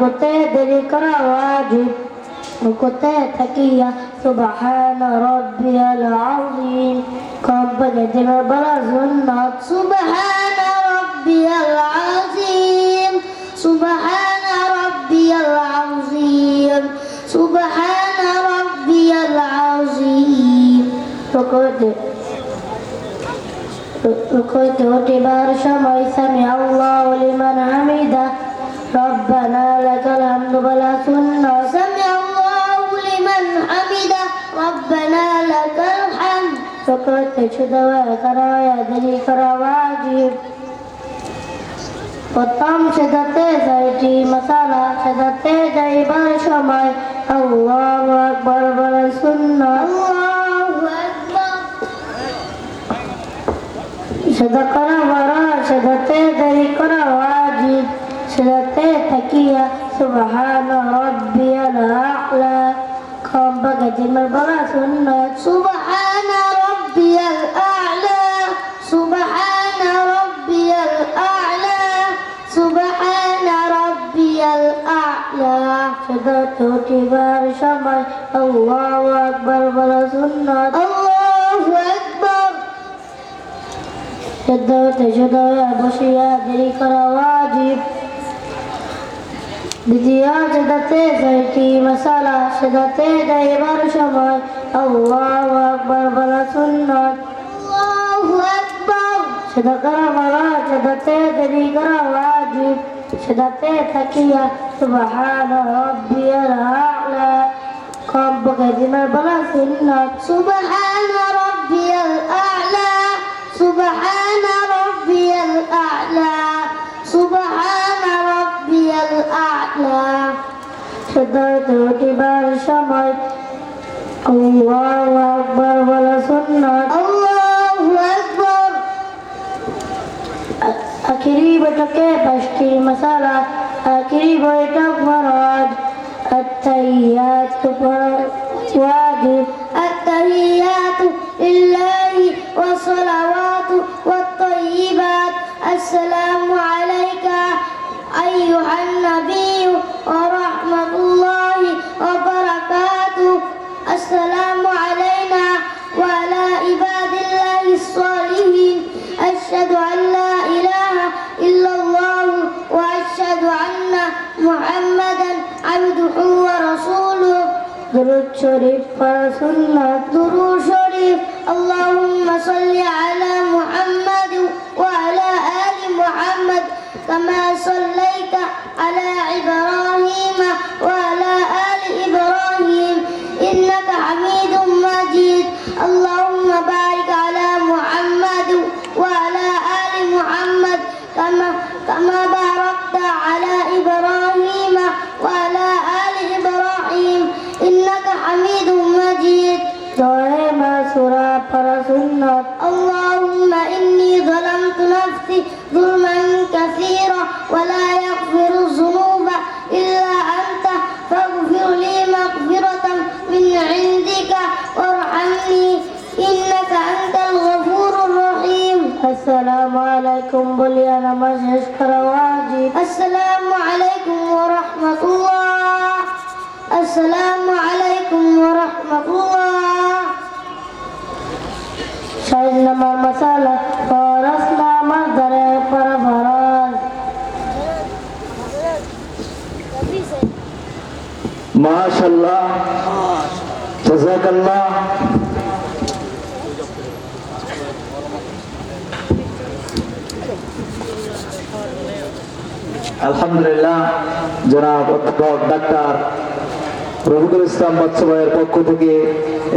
করতে দেরি করা ওয়াজিব রুকুতে থাকিয়া সুবহানা রাব্বিয়াল আযীম কম্পনে দিনের বলা সুন্নাত সুবহানা রাব্বিয়াল আযীম সুবহানা রাব্বিয়াল আযীম সুবহানা রাব্বিয়াল আযীম রুকুতে উঠিবার সময় সামি আল্লাহু লিমান হামিদা ربنا لك الحمد بلا سنة سمع الله لمن حمده ربنا لك الحمد ركعت شدوا كرايا دلي كرا واجب প্রথম সেদাতে যাইটি মশালা সেদাতে যাইবার সময় আল্লাহু আকবার বলা সুন্নাত আল্লাহু আকবার সেদা করা বড় সেদাতে দেরি করা ওয়াজিব সেদাতে থাকিয়া সুবহানা রাব্বিয়াল আ'লা কম্পাকে দিনের বলা সুন্নাত সুবহানা রাব্বিয়াল আ'লা সুবহানা রাব্বিয়াল আ'লা সুবহানা রাব্বিয়াল আ'লা সেদাতে উঠিবার সময় আল্লাহু আকবার বলা সুন্নাত আল্লাহু আকবার সেদাতে শুধুয়া বসিয়া দেরি করা ওয়াজিব দ্বিতীয় সেদাতে যাইটি মশালা সেদাতে যাইবার সময় আল্লাহু আকবার বলা সুন্নাত আল্লাহু আকবার সেদা করা বলা সেদাতে দেরি করা ওয়াজিব সেদাতে থাকিয়া সুবহানা রাব্বিয়াল আ'লা কম্পকে দিনের বলা সুন্নাত সুবহানা রাব্বিয়াল আ'লা সুবহানা রাব্বিয়াল আ'লা সুবহানা রাব্বিয়াল আ'লা সেদাতে উঠিবার সময় আল্লাহু আকবার বলা সুন্নাত আল্লাহু আকবার আখিরি বৈঠকে পাঁচটি মশালা আখিরি বৈঠক ফরজ التحيات واجب التحيات لله والصلوات والطيبات السلام عليك أيها النبي ورحمة الله وبركاته السلام علينا وعلى عباد الله الصالحين أشهد أن لا إله إلا الله وأشهد أن محمدا عبده ورسوله درود شريف فرسولنا درود شريف اللهم صل على محمد وعلى آل محمد كما صليت على إبراهيم وعلى آل إبراهيم إنك حميد مجيد اللهم بارك على محمد وعلى آل محمد كما باركت على إبراهيم وعلى آل إبراهيم إنك حميد مجيد دائما سورة فرسولنا اللهم إني ظلمت نفسي ظلما كثيرا ولا يغفر الذنوب إلا أنت فاغفر لي مغفرة من عندك وارحمني إنك أنت الغفور الرحيم السلام عليكم بليا نماز يشكر واجب السلام عليكم ورحمة الله السلام عليكم ورحمة الله شهدنا ما مسألة فرسنا مصدر فرفراز ما شاء الله جزاك الله আলহামদুলিল্লাহ জনাব অধ্যাপক ডাক্তার রফিকুল ইসলাম বাচ্চু ভাইয়ের পক্ষ থেকে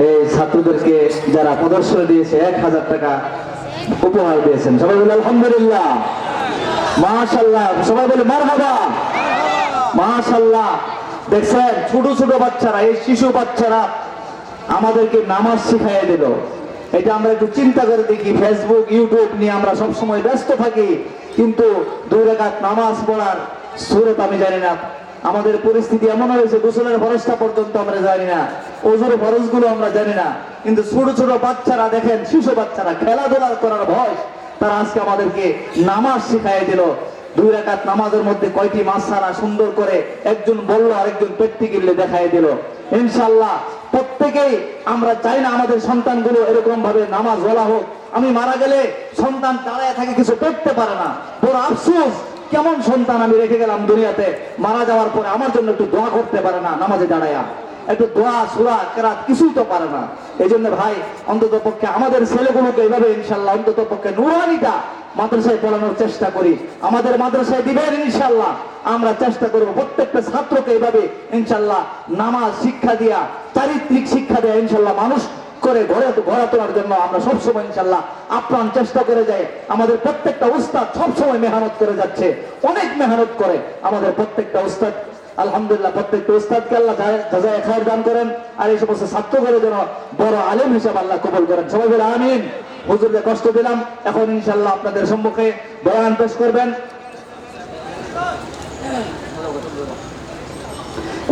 এই ছাত্রদেরকে যারা প্রদর্শনী দিয়েছে 1000 টাকা উপহার দিয়েছেন সবাই বলে আলহামদুলিল্লাহ মাশাআল্লাহ সবাই বলে মারহাবা মাশাআল্লাহ দেখছেন ছোট ছোট বাচ্চারা এই শিশু বাচ্চারা আমাদেরকে নামাজ শিখাইয়ে দিল এটা আমরা একটু চিন্তা করে দেখি ফেসবুক ইউটিউব নিয়ে আমরা সব সময় ব্যস্ত থাকি কিন্তু 2 রাকাত নামাজ পড়ার সুরত আমি জানি না আমাদের পরিস্থিতি এমন হয়েছে গোসলের ফরজটা পর্যন্ত আমরা জানি না ওযুর ফরজগুলো আমরা জানি না কিন্তু ছোট ছোট বাচ্চারা দেখেন শিশু বাচ্চারা খেলাধুলা করার বয়স তারা আজকে আমাদেরকে নামাজ শিখাইয়ে দিল 2 রাকাত নামাজের মধ্যে কয়টি মাসআলা সুন্দর করে একজন বলল আরেকজন প্র্যাকটিক্যালি দেখায় দিল। ইনশাআল্লাহ প্রত্যেকেই আমরা চাই না আমাদের সন্তানগুলো এরকম ভাবে নামাজ ওয়ালা হোক। আমি মারা গেলে সন্তান দাঁড়ায় থাকে কিছু করতে পারে না, বড় আফসোস। কেমন সন্তান আমি রেখে গেলাম দুনিয়াতে, মারা যাওয়ার পরে আমার জন্য একটু দোয়া করতে পারে না, নামাজে দাঁড়ায়া একটু দোয়া সূরা কেরাত কিছুই তো পারে না। এই জন্য ভাই অন্তত পক্ষে আমাদের ছেলেগুলোকে এইভাবে ইনশাআল্লাহ অন্তত পক্ষে নুরানিটা মাদ্রাসায় পড়ানোর চেষ্টা করি। আমাদের মাদ্রাসায় দিবেন ইনশাআল্লাহ, আমরা চেষ্টা করব প্রত্যেকটা ছাত্রকে এইভাবে ইনশাআল্লাহ নামাজ শিক্ষা দিয়া, চারিত্রিক শিক্ষা দেয়া ইনশাআল্লাহ মানুষ করে গড়ে তোলার জন্য আমরা সবসময় ইনশাআল্লাহ আপ্রাণ চেষ্টা করে যাই। আমাদের প্রত্যেকটা উস্তাদ সবসময় মেহনত করে যাচ্ছে, অনেক মেহনত করে আমাদের প্রত্যেকটা উস্তাদ। আলহামদুলিল্লাহ প্রত্যেকটা উস্তাদকে আল্লাহ জাযায়ে খায়ের দান করেন, আর এই সমস্ত ছাত্রগুলো যেন বড় আলেম হিসেবে আল্লাহ কবুল করেন। সবাই বলে আমিন। হুজুরকে কষ্ট দিলাম, এখন ইনশাআল্লাহ আপনাদের সম্মুখে বয়ান পেশ করবেন।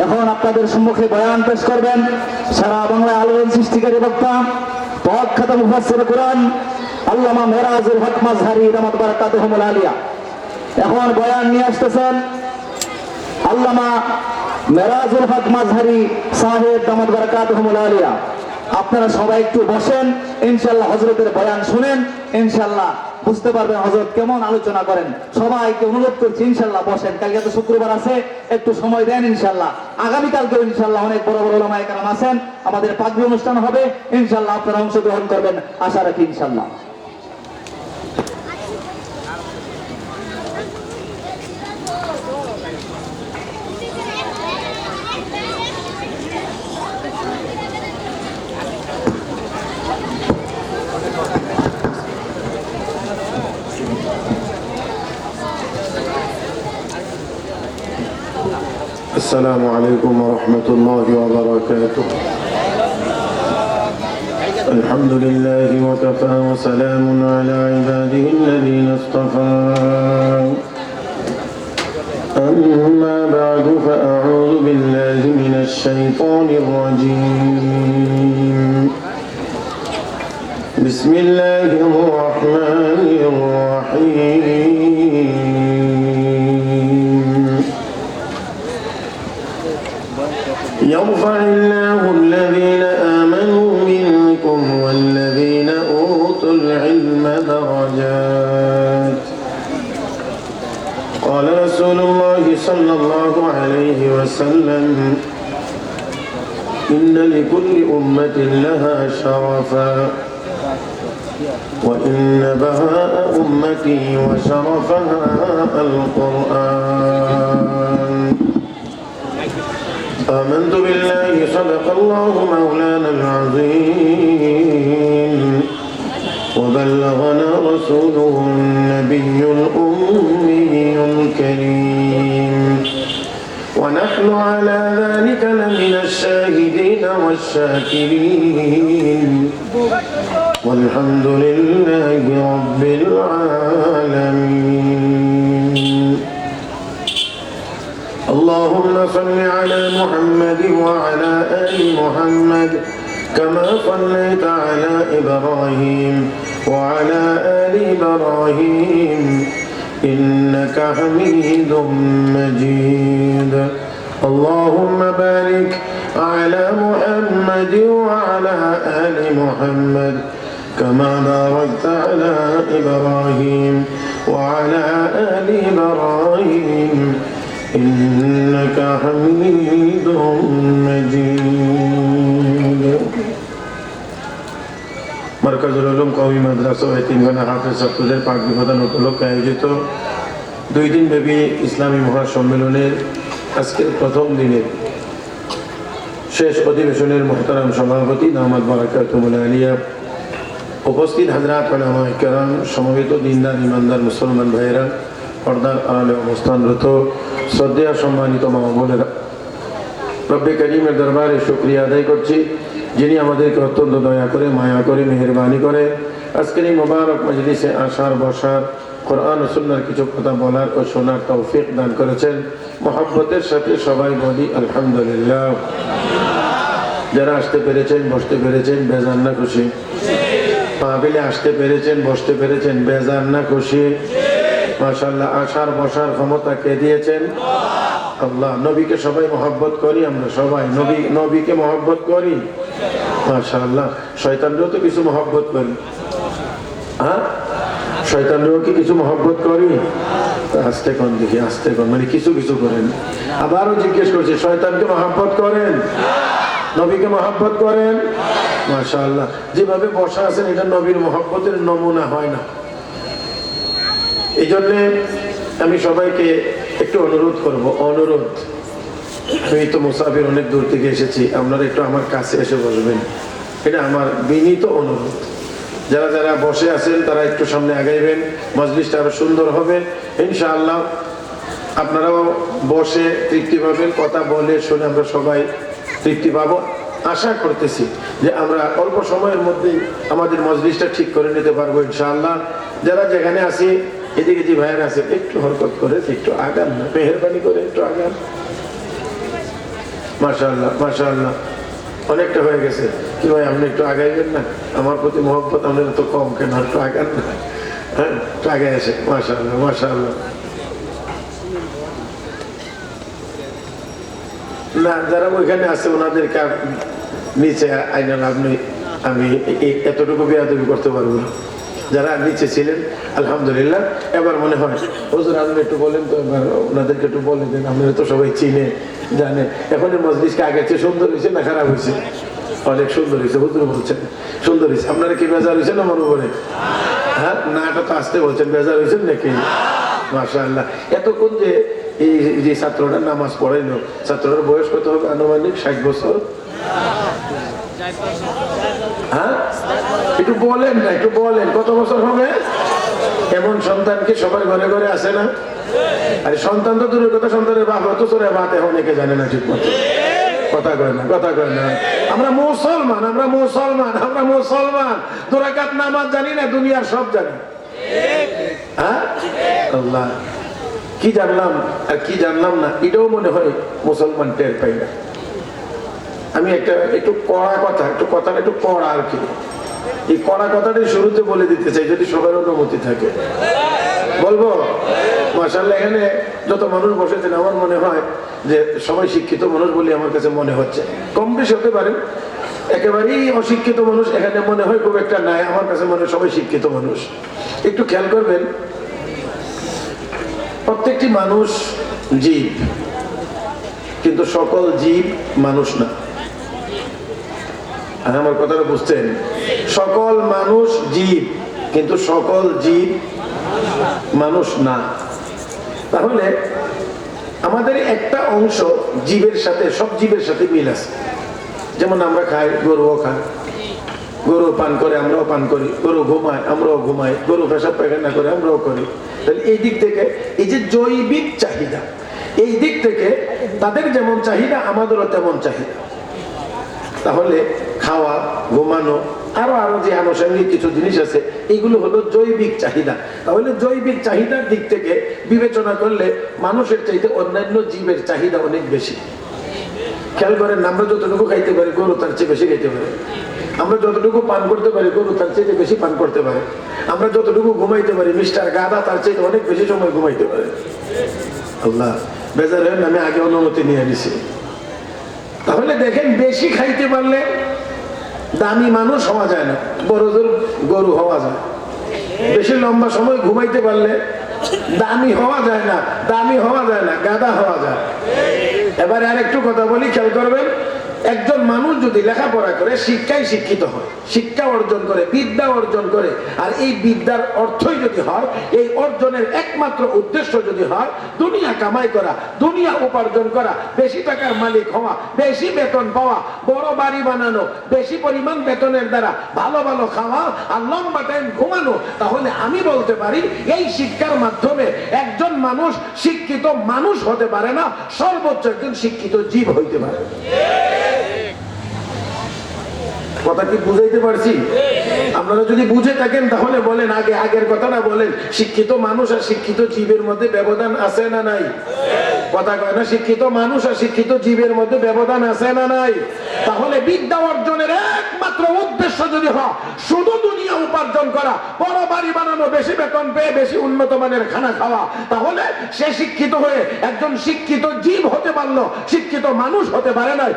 এখন আপনাদের সম্মুখে বয়ান পেশ করবেন সারা বাংলায় আলোড়ন সৃষ্টিকারী বক্তা, প্রখ্যাত মুফাসসির কুরআন আল্লামা মেরাজুল হক মাজহারি দামাত বারাকাতুহুল আলিয়া। এখন বয়ান নিয়ে আসতেছেন আল্লামা মেরাজুল হক মাজহারি সাহেব দামাত বারাকাতুহুল আলিয়া। আপনারা সবাই একটু বসেন, ইনশাআল্লাহ হযরতের বয়ান শুনেন, ইনশাআল্লাহ বুঝতে পারবেন হযরত কেমন আলোচনা করেন। সবাইকে অনুরোধ করছি ইনশাআল্লাহ বসেন। কালকে তো শুক্রবার আছে, একটু সময় দেন ইনশাআল্লাহ। আগামীকালকেও ইনশাআল্লাহ অনেক বড় বড় উলামায়ে কেরাম আছেন, আমাদের পাগড়ি অনুষ্ঠান হবে ইনশাআল্লাহ, আপনারা অংশগ্রহণ করবেন আশা রাখি ইনশাআল্লাহ। السلام عليكم ورحمة الله وبركاته. الحمد لله وكفى وسلام على عباده الذين اصطفى. أما بعد فأعوذ بالله من الشيطان الرجيم. بسم الله الرحمن الرحيم. يرفع الله الذين آمنوا منكم والذين أوتوا العلم درجات. قال رسول الله صلى الله عليه وسلم إن لكل أمة لها شرفا وإن بهاء أمتي وشرفها القرآن. آمنت بالله صدق الله مولانا العظيم وبلغنا رسوله النبي الأمي الكريم ونحن على ذلك لمن الشاهدين والشاكرين والحمد لله رب العالمين. اللهم صل على محمد وعلى آل محمد كما صليت على إبراهيم وعلى آل إبراهيم إنك حميد مجيد. اللهم بارك على محمد وعلى آل محمد كما باركت على إبراهيم وعلى آل إبراهيم إنك حميد مجيد. মার্কাজুল উলুম কওমি মাদ্রাসা ও এতিমখানা হাফেজ ছাত্রদের পাগড়ি প্রদান উপলক্ষে আয়োজিত 2 দিন ব্যাপী ইসলামী মহাসম্মেলনের আজকের প্রথম দিনের শেষ অধিবেশনের মুহতারাম সভাপতি দামাত বারাকাতুহুল আলিয়া, উপস্থিত হযরত উলামায়ে কেরাম, সমবেত দিনদার ইমানদার মুসলমান ভাইয়েরা, পর্দার আড়ালে অবস্থানরত শ্রদ্ধেয় সম্মানিত মা বোনেরা, রব্বে করিমের দরবারে শুকরিয়া আদায় করছি যিনি আমাদেরকে অত্যন্ত দয়া করে, মায়া করে, মেহেরবানি করে আজকের এই মোবারক মজলিসে আসার, বসার, কোরআন ও সুন্নাহর কিছু কথা বলার ও শোনার তৌফিক দান করেছেন। মহব্বতের সাথে সবাই বলি আলহামদুলিল্লাহ। যারা আসতে পেরেছেন, বসতে পেরেছেন, বেজার না খুশি? মাহফিলে আসতে পেরেছেন, বসতে পেরেছেন, বেজার না খুশি? মাশাআল্লাহ আসার বসার ক্ষমতা কে দিয়েছেন? আল্লাহ। নবীকে সবাই মহব্বত করি, আমরা সবাই নবীকে মহব্বত করি। মাশাআল্লাহ। শয়তানরাও তো কিছু মহব্বত করি। হ্যাঁ, শয়তানরাও কি কিছু মহব্বত করি? আস্তে কোন দেখি, আস্তে কোন, মানে কিছু কিছু করেন। আবারও জিজ্ঞেস করছি, শয়তানকে মহব্বত করেন? নবীকে মহব্বত করেন? মাশাআল্লাহ। যেভাবে বসা আছেন এটা নবীর মহব্বতের নমুনা হয় না। এই জন্যে আমি সবাইকে একটু অনুরোধ করব, অনুরোধ, আমি তো মুসাফির অনেক দূর থেকে এসেছি, আপনারা একটু আমার কাছে এসে বসবেন, এটা আমার বিনীত অনুরোধ। যারা যারা বসে আছেন তারা একটু সামনে আগাইবেন, মজলিসটা আরো সুন্দর হবে ইনশাআল্লাহ। আপনারাও বসে তৃপ্তি পাবেন, কথা বলে শুনে আমরা সবাই তৃপ্তি পাবো। আশা করতেছি যে আমরা অল্প সময়ের মধ্যেই আমাদের মজলিসটা ঠিক করে নিতে পারবো ইনশাআল্লাহ। যারা যেখানে আছি, এদিকে যে ভাইয়ের আছে একটু হরকত করে একটু আগান না, মেহেরবানি করে একটু আগান। মাশাআল্লাহ মাশাআল্লাহ, অনেকটা হয়ে গেছে। কি ভাই আপনি একটু আগাইবেন না? আমার প্রতি মহব্বত আপনার তো কম কেন, একটু আগান না। হ্যাঁ, একটু আগে আসে। মাশাআল্লাহ মাশাআল্লাহ। না, যারা ওইখানে আছে ওনাদেরকে নিচে আইনাল, আমি এতটুকু বেয়াদবি করতে পারবো না। যারা নিচে ছিলেন আলহামদুলিল্লাহ। এবার মনে হয় হুজুর আপনি একটু বলেন তো, এবার ওনাদেরকে একটু বলে দেন, আপনারা তো সবাই চিনে জানে। এখন মজলিসকে আগের চেয়ে সুন্দর হয়েছে না খারাপ হয়েছে? অনেক সুন্দর হয়েছে, হুজুর বলছেন সুন্দর হয়েছে। আপনারা কি বেজার হয়েছেন আমার উপরে? হ্যাঁ, না এটা তো আসতে বলছেন, বেজার হয়েছেন নাকি? মাশাআল্লাহ। এতক্ষণ যে এই যে ছাত্রটা নামাজ পড়াইলো, ছাত্রটার বয়স কত হবে? আনুমানিক 60 বছর। হ্যাঁ, একটু বলেন না, একটু বলেন কত বছর হবে? এমন সন্তান কি সবার ঘরে ঘরে আসে না? আরে সন্তান তো দূরের কথা, সন্তানের বাপ তো চোরে ভাত এখন অনেকে জানে না ঠিক মতো। কথা কয় না, কথা কয় না। আমরা মুসলমান, আমরা মুসলমান, আমরা মুসলমান। 2 রাকাত নামাজ জানি না, দুনিয়ার সব জানি। হ্যাঁ, আল্লাহ, কি জানলাম আর কি জানলাম না এটাও মনে হয় মুসলমান টের পাই না। আমি একটু কড়া কথা, কথাটা একটু কড়া আর কি, এই কড়া কথাটাই শুরুতে বলে দিতে চাই, যদি সবার অনুমতি থাকে বলবো। মাশাআল্লাহ, এখানে যত মানুষ বসেছেন আমার মনে হয় যে সবাই শিক্ষিত মানুষ বলে আমার কাছে মনে হচ্ছে। কম বেশি হতে পারে, একেবারেই অশিক্ষিত মানুষ এখানে মনে হয় খুব একটা নাই। আমার কাছে মনে হয় সবাই শিক্ষিত মানুষ। একটু খেয়াল করবেন, প্রত্যেকটি মানুষ জীব, কিন্তু সকল জীব মানুষ না। আমার কথাটা বুঝছেন? সকল মানুষ জীব, কিন্তু সকল জীব মানুষ না। তাহলে আমাদের একটা অংশ জীবের সাথে, সব জীবের সাথে মিল আছে। যেমন আমরা খাই, গরুও খায়, গরু পান করে আমরাও পান করি, গরু ঘুমায় আমরাও ঘুমাই, গরু পেশাব পায়খানা করে আমরাও করি। তাহলে এই দিক থেকে এই যে জৈবিক চাহিদা, এই দিক থেকে তাদের যেমন চাহিদা আমাদেরও তেমন চাহিদা। তাহলে খাওয়া, ঘুমানো, আরো যে আনুষঙ্গিক কিছু জিনিস আছে, এইগুলো হলো জৈবিক চাহিদা। তাহলে জৈবিক চাহিদার দিক থেকে বিবেচনা করলে মানুষের চাইতে অন্যান্য জীবের চাহিদা অনেক বেশি। খেয়াল করেন, আমরা যতটুকু খাইতে পারি গরু তার চেয়ে বেশি খাইতে পারে। আমরা যতটুকু পান করতে পারি গরু তার চেয়ে বেশি পান করতে পারে। আমরা যতটুকু ঘুমাইতে পারি মিস্টার গাদা তার চেয়ে অনেক বেশি সময় ঘুমাইতে পারে। আল্লাহ, বেজার হন, আমি আগে অনুমতি নিয়ে নিছি। তাহলে দেখেন, বেশি খাইতে পারলে দামি মানুষ হওয়া যায় না, বড় জোর গরু হওয়া যায়। বেশি লম্বা সময় ঘুমাইতে পারলে দামি হওয়া যায় না, দামি হওয়া যায় না, গাদা হওয়া যায়। এবারে আর একটু কথা বলি, খেয়াল করবেন। একজন মানুষ যদি লেখাপড়া করে, শিক্ষায় শিক্ষিত হয়, শিক্ষা অর্জন করে, বিদ্যা অর্জন করে, আর এই বিদ্যার অর্থই যদি হয়, এই অর্জনের একমাত্র উদ্দেশ্য যদি হয় দুনিয়া কামাই করা, দুনিয়া উপার্জন করা, বেশি টাকার মালিক হওয়া, বেশি বেতন পাওয়া, বড় বাড়ি বানানো, বেশি পরিমাণ বেতনের দ্বারা ভালো ভালো খাওয়া আর লম্বা টাইম ঘুমানো, তাহলে আমি বলতে পারি এই শিক্ষার মাধ্যমে একজন মানুষ শিক্ষিত মানুষ হতে পারে না, সর্বোচ্চ একজন শিক্ষিত জীব হইতে পারে। কথা কি বুঝাইতে পারছি? আপনারা যদি বুঝে থাকেন তাহলে বলেন, আগের কথাটা বলেন। শিক্ষিত মানুষ আর শিক্ষিত জীবের মধ্যে ব্যবধান আছে না নাই? কথা কয় না, শিক্ষিত মানুষ আর শিক্ষিত জীবের মধ্যে ব্যবধান আছে না নাই? তাহলে বিদ্যা অর্জনের একমাত্র উদ্দেশ্য যদি হয় শুধু দুনিয়া উপার্জন করা, বড় বাড়ি বানানো, বেশি বেতন পেয়ে বেশি উন্নত মানের খানা খাওয়া, তাহলে সে শিক্ষিত হয়ে একজন শিক্ষিত জীব হতে পারলো, শিক্ষিত মানুষ হতে পারে নাই।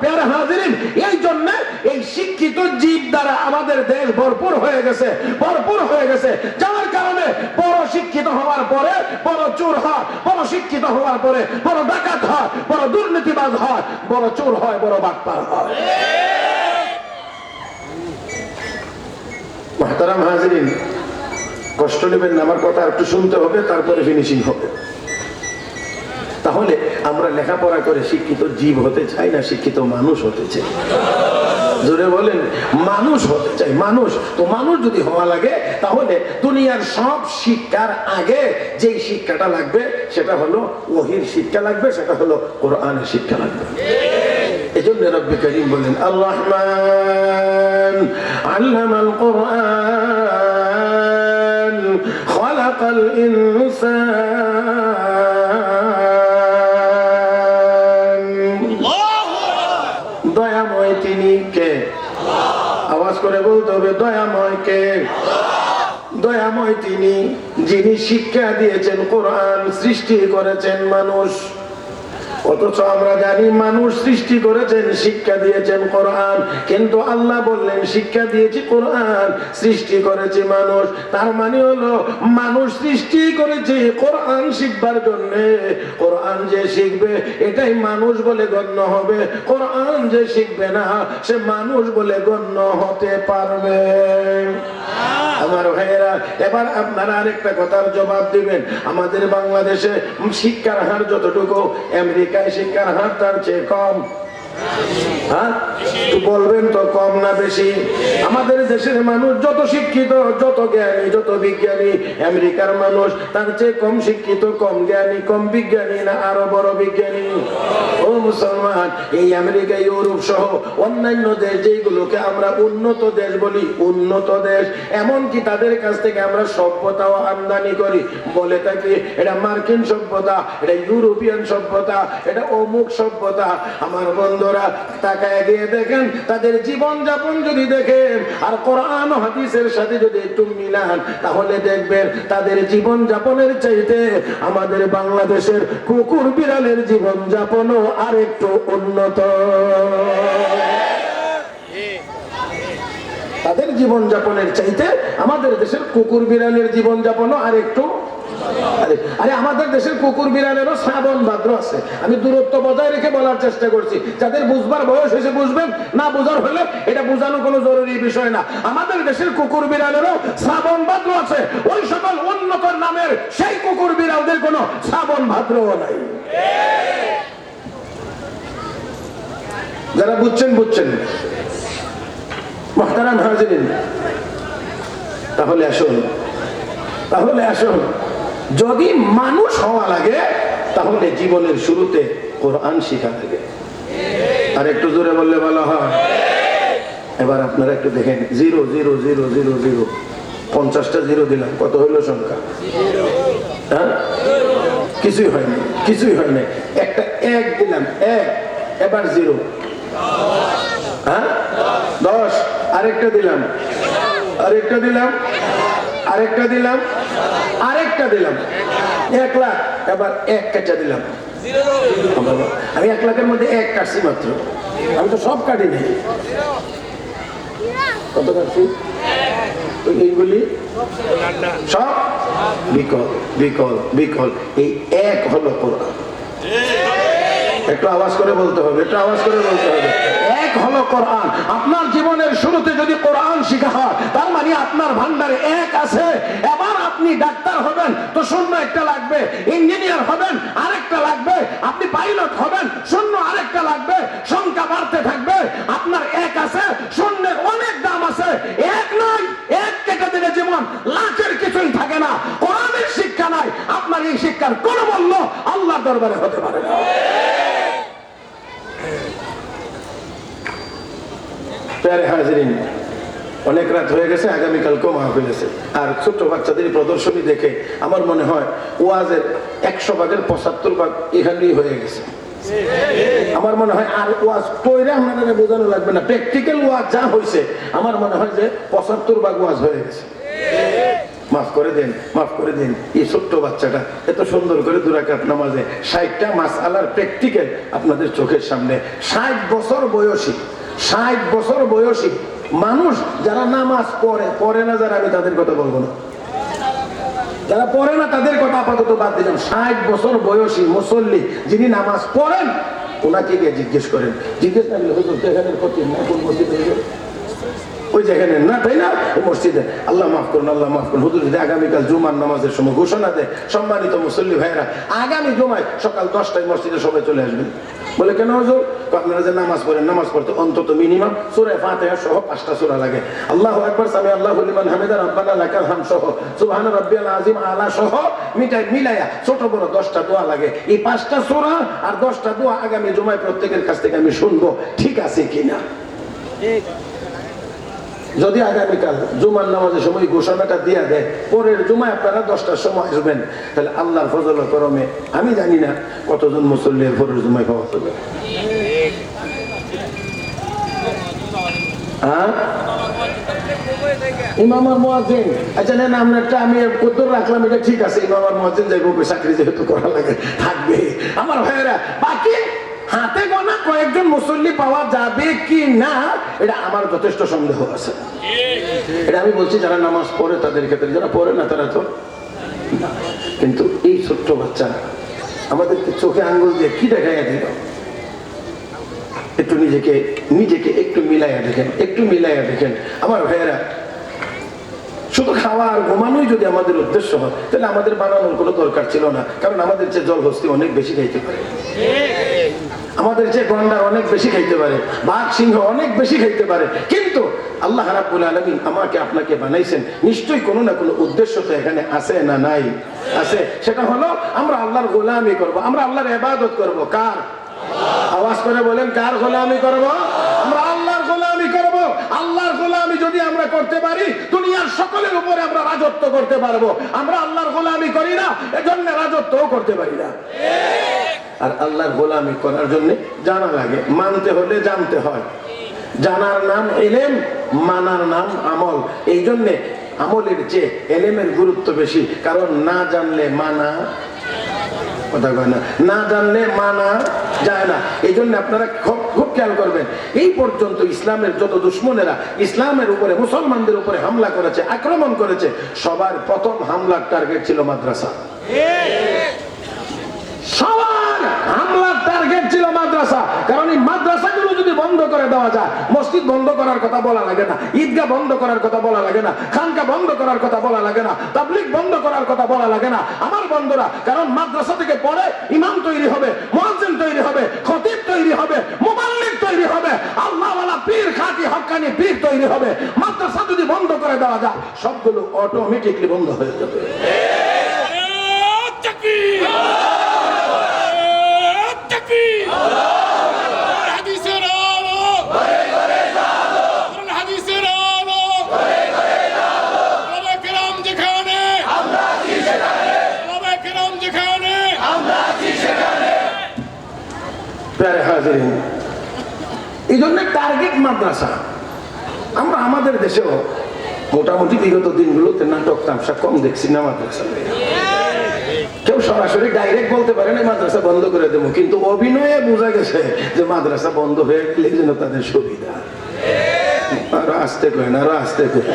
প্যারা হাজিরিন, এই জন্য এই শিক্ষিত জীব দ্বারা আমাদের দেশ ভরপুর হয়ে গেছে, ভরপুর হয়ে গেছে, যার কারণে বড় শিক্ষিত হওয়ার পরে বড় চোর হয়, বড় শিক্ষিত হওয়ার পরে বড় ডাকাত হয়, বড় দুর্নীতিবাজ হয়, বড় চোর হয়, বড় বাটপার হয়। মুহতারাম হাজিরিন, কষ্ট নেবেন না, আমার কথা একটু শুনতে হবে, তারপরে ফিনিশিং হবে। তাহলে আমরা লেখাপড়া করে শিক্ষিত জীব হতে চাই না শিক্ষিত মানুষ হতে চাই? জোরে বলেন, মানুষ হতে চাই। মানুষ তো মানুষ যদি হওয়া লাগে, তাহলে দুনিয়ার সব শিক্ষার আগে যেই শিক্ষাটা লাগবে সেটা হলো ওহীর শিক্ষা লাগবে, সেটা হলো কোরআনের শিক্ষা লাগবে। এজন্য রব্বুল কারীম বলেন, আল্লাহ রহমান আল্লামাল কোরআন খালাকাল ইনসান। দয়াময় তিনি কে? আওয়াজ করে বলতে হবে, দয়াময় কে? দয়াময় তিনি যিনি শিক্ষা দিয়েছেন কোরআন, সৃষ্টি করেছেন মানুষ। অথচ আমরা জানি মানুষ সৃষ্টি করেছেন, শিক্ষা দিয়েছেন কোরআন, কিন্তু আল্লাহ বললেন শিক্ষা দিয়েছি কোরআন, সৃষ্টি করেছি মানুষ। তার মানে হলো মানুষ সৃষ্টি করেছি কোরআন শিখবার জন্য। কোরআন যে শিখবে এটাই মানুষ বলে গণ্য হবে, কোরআন যে শিখবে না সে মানুষ বলে গণ্য হতে পারবে। আমার ভাইয়েরা, এবার আপনারা আরেকটা কথার জবাব দিবেন। আমাদের বাংলাদেশে শিক্ষার হার যতটুকু, আমেরিকায় শিক্ষার হার তার চেয়ে কম। হ্যাঁ, বলবেন তো কম না বেশি? আমাদের দেশের মানুষ যত শিক্ষিত, যত জ্ঞানী, যত বিজ্ঞানী, আমেরিকার মানুষ তার চেয়ে কম শিক্ষিত, কম জ্ঞানী, কম বিজ্ঞানী না আরো বড় বিজ্ঞানী? ও মুসলমান, এই আমেরিকা, ইউরোপ সহ অন্যান্য দেশ যেগুলোকে আমরা উন্নত দেশ বলি, উন্নত দেশ, এমনকি তাদের কাছ থেকে আমরা সভ্যতাও আমদানি করি, বলে থাকি এটা মার্কিন সভ্যতা, এটা ইউরোপিয়ান সভ্যতা, এটা অমুক সভ্যতা। আমার বন্ধুরা, তাকায় গিয়ে দেখেন তাদের জীবন যাপন যদি দেখেন আর কোরআন ও হাদিসের সাথে যদি একটু মিলান, তাহলে দেখবেন তাদের জীবন যাপনের চাইতে আমাদের বাংলাদেশের কুকুর বিড়ালের জীবন যাপনও আর একটু উন্নত। তাদের জীবন যাপনের চাইতে আমাদের দেশের কুকুর বিড়ালের জীবন যাপনও আর একটু। আরে আমাদের দেশের কুকুর বিড়ালেরও শ্রাবণ ভাদ্র আছে। আমি দূরত্ব বজায় রেখে বলার চেষ্টা করছি, যাদের বুঝবার বয়স হয়েছে বুঝবেন, না বুঝার হলে এটা বুঝানো কোনো জরুরি বিষয় না। আমাদের দেশের কুকুর বিড়ালেরও শ্রাবণ ভাদ্র আছে। ওই সকল উন্নত নামের সেই কুকুর বিড়ালদের কোনো শ্রাবণ ভাদ্রও নাই। যারা বুঝছেন বুঝছেন। মুহতারাম হাজিরিন, তাহলে আসুন, যদি মানুষ হওয়া লাগে তাহলে জীবনের শুরুতে কোরআন শিখা লাগে। আর একটু জোরে বললে ভালো হয়। এবার আপনারা একটু দেখেন, 0 0 0 0 0, 50টা জিরো দিলাম, কত হইল সংখ্যা? হ্যাঁ, কিছুই হয়নি। একটা 1 দিলাম, 1, এবার 0, হ্যাঁ 10, আরেকটা দিলাম, আরেকটা দিলাম, 1 লাখ, এবার 1 কেটে দিলাম। আমি 1 লাখের মধ্যে 1 কাটছি মাত্র, আমি তো সব কাটি নাই। কত কাটছি? এইগুলি সব বিকল। এই 1 হলো কোরআন। একটু আওয়াজ করে বলতে হবে, 1 হলো কোরআন। আপনার জীবনের শুরুতে যদি কোরআন শিখা হয়, তার মানে আপনার ভান্ডারে 1 আছে। এবার আপনি ডাক্তার হবেন তো শূন্য একটা লাগবে, ইঞ্জিনিয়ার হবেন আরেকটা লাগবে, আপনি পাইলট হবেন শূন্য আরেকটা লাগবে, সংখ্যা বাড়তে থাকবে। আপনার 1 আছে, শূন্যের অনেক দাম আছে। 1 নয়, 1 কেটে দিলে জীবন লাখের কিছুই থাকে না। কোরআনের শিক্ষা নাই, আপনার এই শিক্ষার কোন মূল্য আল্লাহর দরবারে হতে পারে না। প্যারে হাজিরিন, অনেক রাত হয়ে গেছে, আগামীকালকেও মাহফিল আছে। আর ছোট্ট বাচ্চাদের প্রদর্শনী দেখে আমার মনে হয় ওয়াজের 100 ভাগের 75 ভাগ এখানেই হয়ে গেছে। আমার মনে হয় আর ওয়াজ কইরে আপনাদের বোঝানো লাগবে না, প্র্যাকটিক্যাল ওয়াজ যা হয়েছে আমার মনে হয় যে 75 ভাগ ওয়াজ হয়ে গেছে। মাফ করে দেন, মাফ করে দিন। এই ছোট্ট বাচ্চাটা এত সুন্দর করে 2 রাকাত নামাজে 60টা মাসআলার প্র্যাকটিক্যাল আপনাদের চোখের সামনে। 60 বছর বয়সী, 60 বছর বয়সী মানুষ যারা নামাজ পড়ে না, যারা, আমি তাদের কথা বলবো না, যারা পড়ে না তাদের কথা আপাতত বাদ দিলাম। 60 বছর বয়সী মুসল্লি যিনি নামাজ পড়েন, ওনাকে গিয়ে জিজ্ঞেস করেন, জিজ্ঞেস না করলে হুজুর এখানের ক্ষতি না, কোন মসজিদে ওই যেখানে না, তাই না, ওই মসজিদে। আল্লাহ মাফ করুন, আল্লাহ মাফ করুন। হুজুর যদি আগামীকাল জুমার নামাজের সময় ঘোষণা দেয়, সম্মানিত মুসল্লি ভাইরা আগামী জুমায় সকাল 10টায় মসজিদে সবাই চলে আসবেন। বলে কেন হুজুর? আপনারা যে নামাজ পড়েন, নামাজ পড়তে অন্তত মিনিমাম সূরা ফাতিহা সহ 5টা সূরা লাগে। আল্লাহু আকবার, সামি আল্লাহু লিমান হামিদা, রব্বানা লাকাল হামদ সহ, সুবহান রাব্বিয়াল আযীম আলা সহ মিলায়া ছোট বড় 10টা দোয়া লাগে। এই 5টা সূরা আর 10টা দোয়া আগামী জুমায় প্রত্যেকের কাছ থেকে আমি শুনবো, ঠিক আছে কিনা। ঠিক। যদি আগামীকাল জুমার নামাজের সময় ঘোষণাটা দিয়ে দেয়, পরের জুমায় আপনারা 10টার সময় আসবেন, তাহলে আল্লাহর ফজল ও করমে আমি জানি না কতজন মুসল্লি পরের জুমায় পাওয়া যাবে। ইমাম আর মুয়াজ্জিন, আচ্ছা নেন আপনারটা আমি কদ্দুর রাখলাম, এটা ঠিক আছে। ইমাম আর মুয়াজ্জিন যাইব, চাকরি যেহেতু করা লাগে থাকবে। আমার ভাইয়েরা, বাকি হাতে গোনা কয়েকজন মুসল্লি পাওয়া যাবে কি না, এটা আমার যথেষ্ট সন্দেহ আছে। এটা আমি বলছি যারা নামাজ পড়ে তাদের ক্ষেত্রে, যারা পড়ে না তারা তো। কিন্তু এই ছোট্ট বাচ্চা আমাদেরকে চোখে আঙ্গুল দিয়ে কি দেখাইয়া দিল, একটু নিজেকে একটু মিলাইয়া দেখেন, একটু মিলাইয়া দেখেন। আমার ভাইয়েরা, শুধু খাওয়া আর ঘুমানোই যদি আমাদের উদ্দেশ্য হয়, তাহলে আমাদের বানানোর কোনো দরকার ছিল না। কারণ আমাদের যে জলহস্তি অনেক বেশি খাইতে পারে, আমাদের যে গন্ডার অনেক বেশি খাইতে পারে, বাঘ সিংহ অনেক বেশি খাইতে পারে। কিন্তু আল্লাহ রাব্বুল আলামিন আমাকে আপনাকে বানাইছেন, নিশ্চয়ই কোনো না কোনো উদ্দেশ্য তো এখানে আছে না নাই? আছে। সেটা হলো আমরা আল্লাহর গোলামি করব, আমরা আল্লাহর ইবাদত করব। কার? আওয়াজ করে বলেন, কার গোলামি করব? আমরা আল্লাহর গোলামি করব। আল্লাহর গোলামি যদি আমরা করতে পারি, দুনিয়ার সকলের উপরে আমরা রাজত্ব করতে পারবো। আমরা আল্লাহর গোলামি করি না, এজন্য রাজত্বও করতে পারি না। আর আল্লাহর গোলামি করার জন্য জানা লাগে, মানতে হলে জানতে হয়। জানার নাম ইলম, মানার নাম আমল। এই জন্য আমলের চেয়ে ইলমের গুরুত্ব বেশি, কারণ না জানলে মানা কথা কয় না, না জানলে মানা যায় না। এই জন্য আপনারা খুব খেয়াল করবেন, এই পর্যন্ত ইসলামের যত দুশ্মনেরা ইসলামের উপরে, মুসলমানদের উপরে হামলা করেছে, আক্রমণ করেছে, সবার প্রথম হামলার টার্গেট ছিল মাদ্রাসা। সবার হামলার টার্গেট ছিল মাদ্রাসা। কারণ এই মাদ্রাসাগুলো যদি বন্ধ করে দেওয়া যায়, মসজিদ বন্ধ করার কথা বলা লাগে না, ঈদগাহ বন্ধ করার কথা বলা লাগে না, খানকা বন্ধ করার কথা বলা লাগে না, তাবলীগ বন্ধ করার কথা বলা লাগে না আমার বন্ধুরা। কারণ মাদ্রাসা থেকে পড়ে ইমাম তৈরি হবে, মুয়াজ্জিন তৈরি হবে, খতিব তৈরি হবে, মুবাল্লিগ তৈরি হবে, আল্লাহওয়ালা পীর, খাঁটি হক্কানি পীর তৈরি হবে। মাদ্রাসা যদি বন্ধ করে দেওয়া যায়, সবগুলো অটোমেটিকলি বন্ধ হয়ে যাবে। এই জন্য টার্গেট মাদ্রাসা। আমরা আমাদের দেশেও মোটামুটি বিগত দিনগুলোতে নাটক তামসা কম দেখছি না মাদ্রাসা। কেউ সরাসরি ডাইরেক্ট বলতে পারে না মাদ্রাসা বন্ধ করে দেবো, কিন্তু অভিনয়ে বোঝা গেছে যে মাদ্রাসা বন্ধ হয়ে গেলে যেন তাদের সুবিধা। আরো আসতে করেন, আরো আসতে করেন,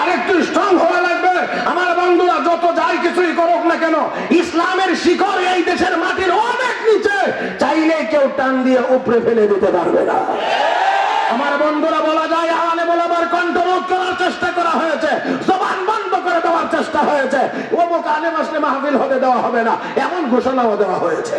আরেকটু স্ট্রং হওয়া লাগবে আমার বন্ধুরা। যত যাই কিছুই করুক না কেন, ইসলামের শিকড় এই দেশের মাটির অনেক নিচে, চাইলে কেউ টান দিয়ে উপরে ফেলে দিতে পারবে না। আমার বন্ধুরা, বলা যায় আলে বলাবার কন্ট্রোল করার চেষ্টা করা হয়েছে, জবান বন্ধ করে দেওয়ার চেষ্টা হয়েছে, অমুক আলেম আসলে মাহফিল হতে দেওয়া হবে না, এমন ঘোষণাও দেওয়া হয়েছে।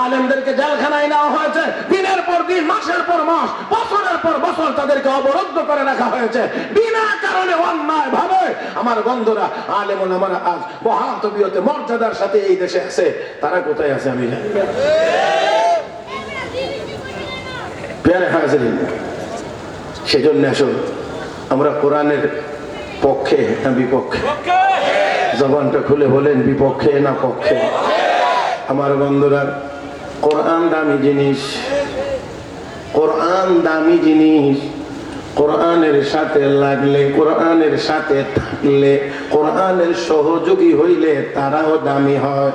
আলেমদেরকে জেলখানায় নেওয়া হয়েছে, দিনের পর দিন, মাসের পর মাস, বছরের পর বছর তাদেরকে অবরুদ্ধ করে রাখা হয়েছে বিনা কারণে, অন্যায় ভাবে। আমার বন্ধুরা, আলেম ওলামারা আজ বহাল তবিয়তে মর্যাদার সাথে এই দেশে আছে, তারা কোথায় আছে আমি জানি না। প্যারে হাজিরিন, সেজন্য আসুন আমরা কোরআনের পক্ষে না বিপক্ষে? জবানটা খুলে বলেন বিপক্ষে না পক্ষে? আমার বন্ধুরা, কোরআন দামি জিনিস, কোরআন দামি জিনিস। কোরআনের সাথে লাগলে, কোরআনের সাথে থাকলে, কোরআনের সহযোগী হইলে তারাও দামি হয়।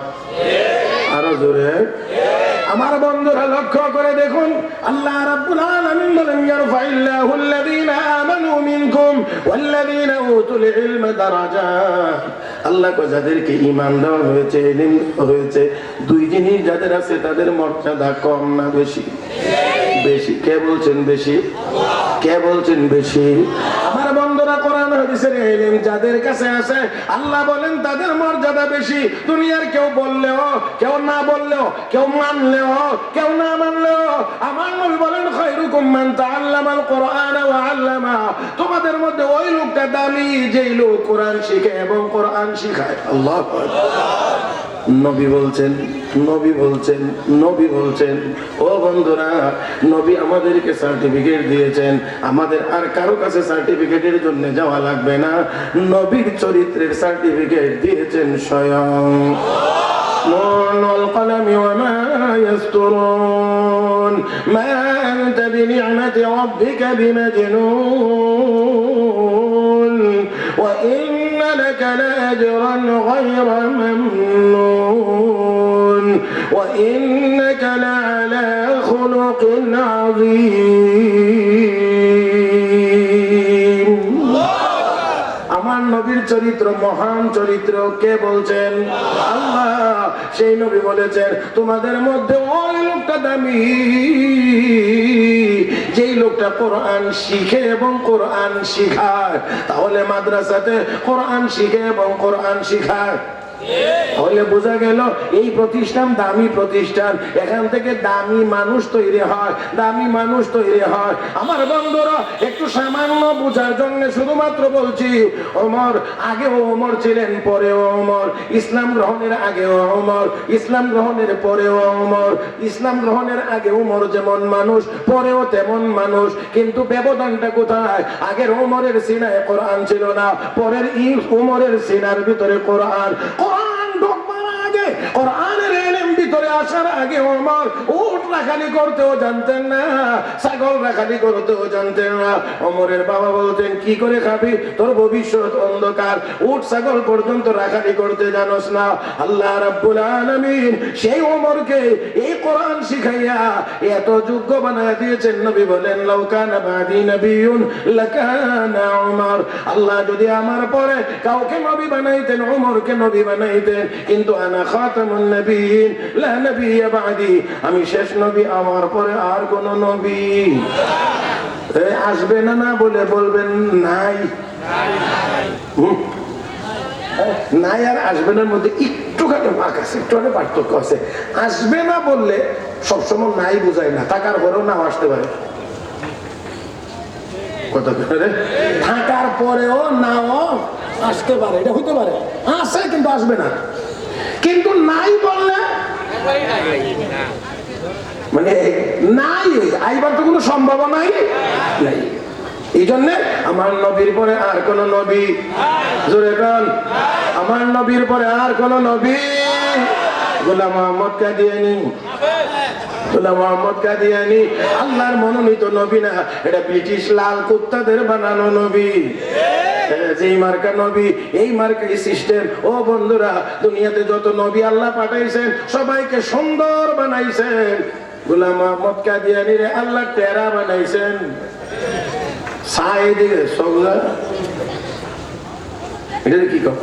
আরো জোরে। আমার বন্ধুরা লক্ষ্য করে দেখুন, আল্লাহ রাব্বুল আলামিন বলেন ইয়ারফাইল্লাহু আল্লাযীনা আমানু মিনকুম ওয়াল্লাযীনা উতুল ইলমা দারাজাত। আল্লাহ কো যাদেরকে ঈমান দেওয়া হয়েছে, ইলম হয়েছে, দুই জিনিস যাদের আছে তাদের মর্যাদা কম না বেশি? বেশি। কে বলছেন বেশি? কে বলছেন বেশি? আমার বন্ধুরা, কোরআন হাদিসের ইলম যাদের কাছে আছে আল্লাহ বলেন তাদের মর্যাদা বেশি। দুনিয়ার কেউ বললেও, কেউ না বললেও, কেউ মানলেও, কেউ না মানলেও আমার নবী বলেন খায়রুকুম মান তাআল্লামাল কুরআন ওয়া আল্লামা। তোমাদের মধ্যে ওই লোকটা দামি যেই লোক কোরআন শিখে এবং কোরআন শিখায়। আল্লাহু আকবার। নবী বলছেন, নবী বলছেন, নবী বলছেন। ও বন্ধুরা, নবী আমাদেরকে সার্টিফিকেট দিয়েছেন, আমাদের আর কারো কাছে সার্টিফিকেটের জন্য যাওয়া লাগবে না। নবীর চরিত্রের সার্টিফিকেট দিয়েছেন স্বয়ং। نون والقلم وما يسطرون ما أنت بنعمة ربك بمجنون وإن لك لأجرا غير ممنون وإنك لعلى خلق عظيم. আমার নবীর চরিত্র মহান চরিত্র। কে বলছেন? আল্লাহ। সেই নবী বলেছেন তোমাদের মধ্যে ওই লোকটা দামি যেই লোকটা কোরআন শিখে এবং কোরআন শিখায়। তাহলে মাদ্রাসাতে কোরআন শিখে এবং কোরআন শিখায়, তাহলে বোঝা গেল এই প্রতিষ্ঠান দামি প্রতিষ্ঠান। এখান থেকে দামি মানুষ তৈরি হয়, দামি মানুষ তৈরি হয়। আমার বন্ধুরা, একটু সামান্য বোঝার জন্য শুধুমাত্র বলছি, ওমর আগেও ওমর ছিলেন, পরেও ওমর। ইসলাম গ্রহণের আগেও ওমর, ইসলাম গ্রহণের পরেও ওমর। ইসলাম গ্রহণের আগে ওমর যেমন মানুষ, পরেও তেমন মানুষ। কিন্তু ব্যবধানটা কোথায়? আগের ওমরের সিনায় কোরআন ছিল না, পরের ওমরের সিনার ভিতরে কোরআন। কোরআন ঢোকবার আগে, কোরআনের ইলম ভিতরে আসার আগে ওমর উট রাখালি করতেও জানতেন না, ছাগল রাখালি করতেও জানতেন না। ওমরের বাবা বলতেন কি করে খাবি, তোর ভবিষ্যৎ অন্ধকার, উট ছাগল পর্যন্ত রাখালি করতে জানোস না। আল্লাহ রাব্বুল আলামিন সেই ওমরকে এই কোরআন শিখাইয়া এত যোগ্য বানায় দিয়েছেন। নবী বলেন লাউ কানা বাদি নবিয়্যুন লাকানা ওমর। আল্লাহ যদি আমার পরে কাউকে নবী বানাইতেন, ওমরকে নবী বানাইতেন। কিন্তু আনা খাতামুন নবিয়্যিন লা নবিয়্যা বাদি, আমি শেষ নবী, আমার পরে আর কোন নবী আসবে না। না বলে বলবেন নাই, নাই আর আসবে না মধ্যে একটুখানি ভাগ আছে, একটুখানি পার্থক্য আছে। আসবে না বললে সবসময় নাই বোঝায় না, থাকার পরেও নাও আসতে পারে। কথা থাকার পরেও নাও আসতে পারে, এটা হইতে পারে। আসে কিন্তু আসবে না। কিন্তু নাই বললে মানে নাই, আইবার তো কোনো সম্ভাবনাই নাই। এই জন্য আমার নবীর পরে আর কোন নবী, জোরে বল, আমার নবীর পরে আর কোন নবী গোলাম মোহাম্মদ কাদিয়ানী, গোলাম মোহাম্মদ কাদিয়ানী আল্লাহর মনোনীত নবী না, এটা ব্রিটিশ লাল কুত্তাদের বানানো নবী। যেই মার্কা নবী, এই মার্কা সিস্টেম। ও বন্ধুরা, দুনিয়াতে যত নবী আল্লাহ পাঠাইছেন সবাইকে সুন্দর বানাইছেন। গোলাম মোহাম্মদ কাদিয়ানীর আল্লাহ টেরা বানাইছেন। সাইদিকে সবলা এটা কি কর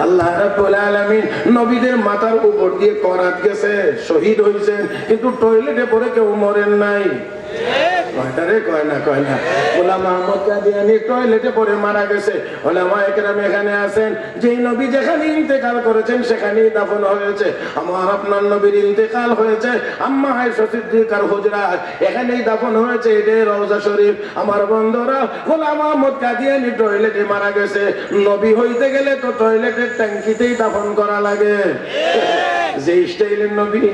আল্লাহ রাব্বুল আলামিন নবীদের মাথার উপর দিয়ে করাত গেছে, শহীদ হয়েছেন, কিন্তু টয়লেটে পড়ে কেউ মরেন নাই। গোলাম মোহাম্মদ কাদিয়ানী টয়লেটে পড়ে মারা গেছে। উলামায়ে কেরাম এখানে আছেন, যেই নবী যেখানে ইন্তেকাল করেছেন সেখানেই দাফন হয়েছে। আমার আপনার নবীর ইন্তেকাল হয়েছে আম্মা আয়েশা সিদ্দিকার হুজরাত, এখানেই দাফন হয়েছে, এটাই রওজা শরীফ। আমার বন্ধুরা, গোলাম মোহাম্মদ কাদিয়ানী টয়লেটে মারা গেছে। নবী হইতে গেলে তো টয়লেটের ট্যাঙ্কিতেই দাফন করা লাগে। যে স্টাইলের নবী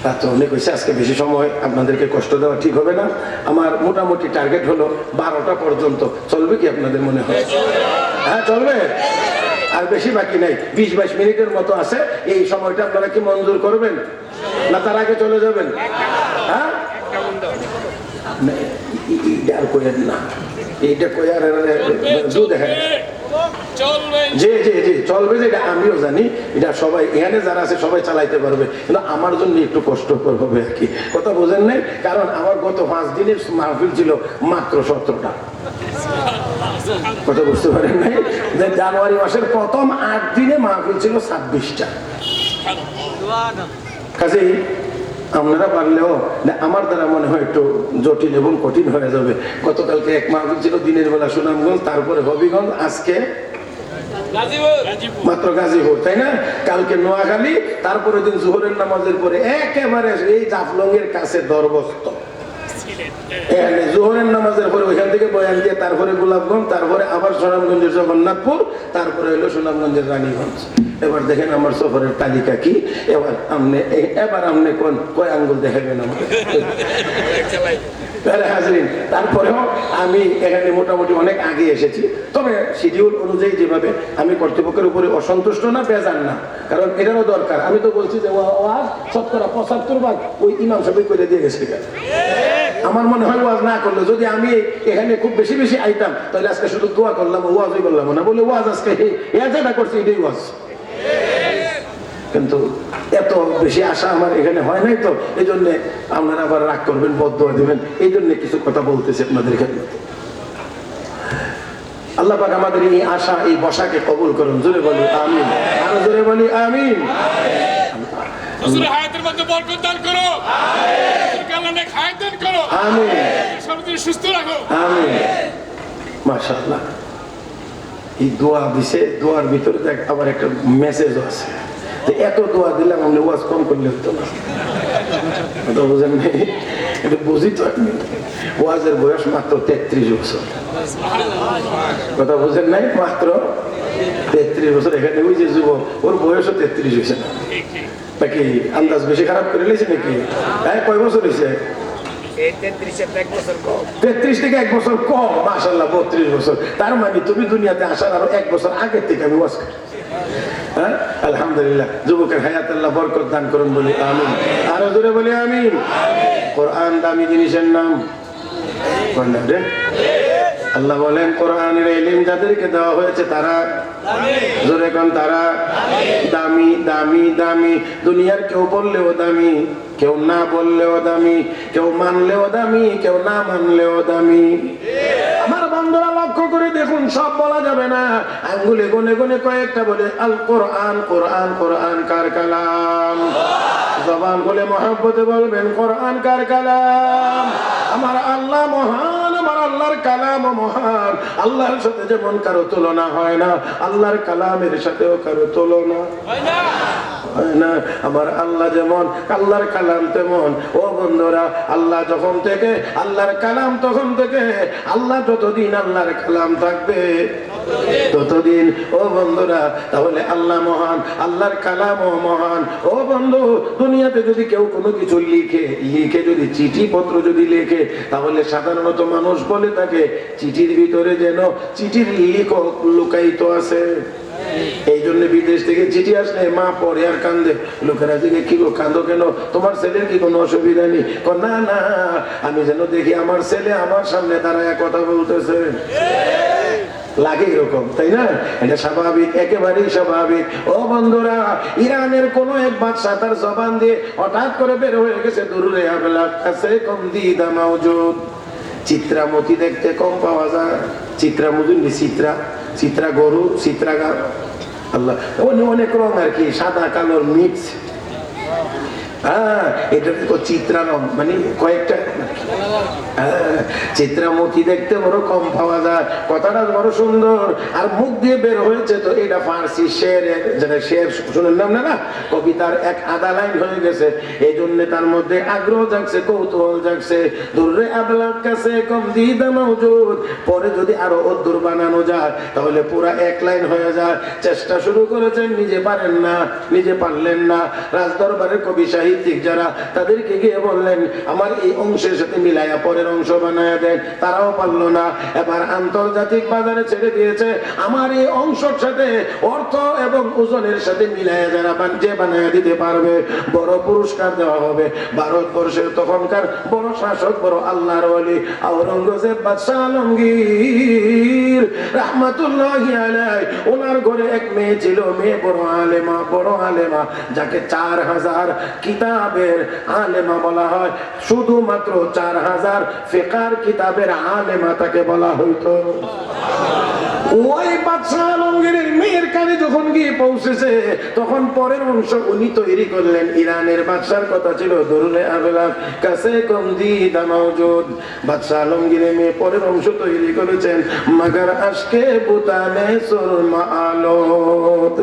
রাত অনেক হয়েছে, আজকে বেশি সময় আপনাদেরকে কষ্ট দেওয়া ঠিক হবে না। আমার মোটামুটি টার্গেট হলো 12টা পর্যন্ত। চলবে কি আপনাদের মনে হয়? হ্যাঁ চলবে, আর বেশি বাকি নাই, 20-22 মিনিটের মতো আছে। এই সময়টা আপনারা কি মঞ্জুর করবেন না তার আগে চলে যাবেন? হ্যাঁ আর কইেন না, এইটা কই আর দুধ। হ্যাঁ জি জি জি চলবে, যেটা আমিও জানি, এটা সবাই এখানে যারা আছে সবাই চালাইতে পারবে, কিন্তু আমার জন্য একটু কষ্ট হবে আর কি। কথা বোঝেন নাই? কারণ আমার গত 5 দিনের মাহফিল ছিল মাত্র 17টা। কথা বুঝতে পারেন নাই? যে জানুয়ারি মাসের প্রথম 8 দিনে মাহফিল ছিল 26টা। কাজেই আপনারা পারলেও আমার দ্বারা মনে হয় একটু জটিল এবং কঠিন হয়ে যাবে। গতকালকে এক মাহফিল ছিল দিনের বেলা সুনামগঞ্জ, তারপরে হবিগঞ্জ, আজকে মাত্র গাজীপুর, তাই না? কালকে নোয়াখালী, তারপরে দিন জোহরের নামাজের পরে একেবারে এই জাফলং এর কাছে দরবস্ত। জোহরের নামাজের পরে ওইখান থেকে বয়ান দিয়ে তারপরে গোলাপগঞ্জ, তারপরে আবার সুনামগঞ্জের জগন্নাথপুর, তারপরে হলো সুনামগঞ্জের রানীগঞ্জ। এবার দেখেন আমার সফরের তালিকা কি। এবার আপনি কয় আঙ্গুল দেখাবেন আমাকে? তারপরেও আমি এখানে মোটামুটি অনেক আগে এসেছি, তবে শিডিউল অনুযায়ী যেভাবে, আমি কর্তৃপক্ষের উপরে অসন্তুষ্ট না, বেজান না, কারণ এটারও দরকার। আমি তো বলছি যে ওয়াজ 75% ওই ইমাম সাহেব করে দিয়ে গেছে। আমার মনে হয় ওয়াজ না করলে, যদি আমি এখানে খুব বেশি বেশি আইতাম, তাহলে আজকে শুধু দোয়া করলাম, ওয়াজই করলাম না, বলে ওয়াজ আজকে যেটা করছি এটাই ওয়াজ। কিন্তু এত বেশি আশা আমার এখানে হয় নাই, তো এই জন্য আপনারা আবার রাগ করবেন, বদদোয়া দিবেন, এই জন্য কিছু কথা বলতেছি আপনাদের এখানে। আল্লাহ পাক আমাদের এই আশা, এই বসাকে কবুল করুন। জোরে বলি আমিন, আরো জোরে বলি আমিন। হুজুরের হায়াতের মধ্যে বরকত দান করো, অনেক হায়াত দান করো, আমিন। সর্বদিন সুস্থ রাখো, আমিন। মাশাআল্লাহ, এই দোয়া দিছে, দোয়ার ভিতরে আবার একটা মেসেজও আছে। এত দোয়া দিলাম, আপনি ওয়াজ কম করলে হতো না। কথা বুঝেন নাই? এটা বুঝি তো। ওয়াজের বয়স মাত্র 33 বছর। কথা বুঝেন নাই? মাত্র 33 বছর। এখানে ওই যে যুবক, ওর বয়সও 33 হয়েছে না নাকি? আন্দাজ বেশি খারাপ করে নিয়েছে নাকি? হ্যাঁ, কয় বছর হয়েছে? 33 থেকে 1 বছর কম। মাশাআল্লাহ, 32 বছর। তার মানে তুমি দুনিয়াতে আসার আরো 1 বছর আগের থেকে আমি ওয়াজ করি। হ্যাঁ, আলহামদুলিল্লাহ। যুবকের হায়াত আল্লাহ বরকত দান করুন, বলি আমিন, আরো জোরে বলি আমিন। কোরআন দামি জিনিসের নাম। আল্লাহ বলেন, কোরআনের ইলম যাদেরকে দেওয়া হয়েছে তারা, জোরে কোন, তারা দামি দামি দামি। দুনিয়ার কেউ বললেও দামি, কেউ না বললেও দামি, কেউ মানলেও দামি, কেউ না মানলেও দামি। আমার বন্ধুরা লক্ষ্য করে দেখুন, সব বলা যাবে না, আঙ্গুলে গুনে গুনে কয়েকটা বলে আল কোরআন। কোরআন, কোরআন কার কালাম? জবান বলে মহব্বতে বলবেন, কোরআন কার কালাম? আমার আল্লাহ মহান, আমার আল্লাহর কালাম মহান। আল্লাহর সাথে যেমন কারো তুলনা হয় না, আল্লাহর কালামের সাথেও কারো তুলনা হয় না। আমার আল্লাহ যেমন, আল্লাহর কালাম তেমন। ও বন্ধুরা, আল্লাহ যখন থেকে, আল্লাহর কালাম তখন থেকে। আল্লাহ যতদিন আল্লাহর কালাম থাকবে ততদিন। ও বন্ধুরা, তাহলে আল্লাহ মহান, আল্লাহর কালামও মহান। ও বন্ধু, দুনিয়াতে যদি কেউ কোনো কিছু লিখে যদি চিঠি পত্র যদি লেখে, তাহলে সাধারণত মানুষ বলে থাকে চিঠির ভিতরে যেন চিঠির লিখক লুকায়িত আছে। এই জন্য বিদেশ থেকে চিঠি আসলে মা পড়ে আর কান্দে। লোকেরা দিকে, কি গো কান্দো কেন? তোমার ছেলের কি কোনো অসুবিধা নেই? না না, আমি যেন দেখি আমার ছেলে আমার সামনে দাঁড়ায় কথা বলতেছে। লাগে এরকম, তাই না? এটা স্বাভাবিক, একেবারেই স্বাভাবিক। ও বন্ধুরা, ইরানের কোন এক বাদশা তার জবান দিয়ে হঠাৎ করে বের হয়ে গেছে, দুরুরে আবলাগ কাছে কম দিদা মাওজুদ। চিত্রামতি দেখতে কম পাওয়া যায়। চিত্রামতি, চিত্রা গরু, চিত্রা গা, আল্লাহ অনেক রং আর কি, সাদা কালোর মিক্স। হ্যাঁ, এটা চিত্রা রং মানে কয়েকটা। চিত্রামতি দেখতে বড় কম পাওয়া যায়, কথাটা বড় সুন্দর, আর মুখ দিয়ে বের হয়েছে তো এটা ফার্সি শেরের, যেটা শের শুনলাম না, কবিতার এক আধা লাইন হয়ে গেছে। এই জন্য তার মধ্যে আগ্রহ জাগছে, কৌতূহল জাগছে। দূরে আবলাগ কাছে কম দিদা মাওজুদ। পরে যদি আরো অদ্দুর বানানো যায় তাহলে পুরা 1 লাইন হয়ে যায়। চেষ্টা শুরু করেছেন, নিজে পারেন না, নিজে পারলেন না। রাজদরবারের কবি সাহিত্য সাহিত্যিক যারা, তাদেরকে গিয়ে বললেন আমার এই অংশের সাথে মিলাইয়া পরের অংশ বানায়া দেন, তারাও পারলো না। এবার আন্তর্জাতিক বাজারে ছেড়ে দিয়েছে, আমার এই অংশের সাথে অর্থ এবং ওজনের সাথে মিলাইয়া যারা যে বানায়া দিতে পারবে বড় পুরস্কার দেওয়া হবে। ভারতবর্ষের তখনকার বড় শাসক, বড় আল্লাহর ওলি আওরঙ্গজেব বাদশাহ আলমগীর রাহমাতুল্লাহি আলাইহি, ওনার ঘরে এক মেয়ে ছিল, মেয়ে বড় আলেমা, যাকে 4000 কিতাবের আলেমা বলা হয়। শুধুমাত্র 4000 ফিকহের কিতাবের আলেমা তাকে বলা হইতো। ওই বাদশাহ আলমগীরের মেয়ের কানে যখন গিয়ে পৌঁছেছে, তখন পরের অংশ উনি তৈরি করলেন। ইরানের বাদশার কথা ছিল দরুরে আবেলাগ কাছে কম দিদা মাওজুদ। বাদশাহ আলমগীরের মেয়ে পরের অংশ তৈরি করেছেন, মাগার আজকে বুতানে সুরমা আলোত।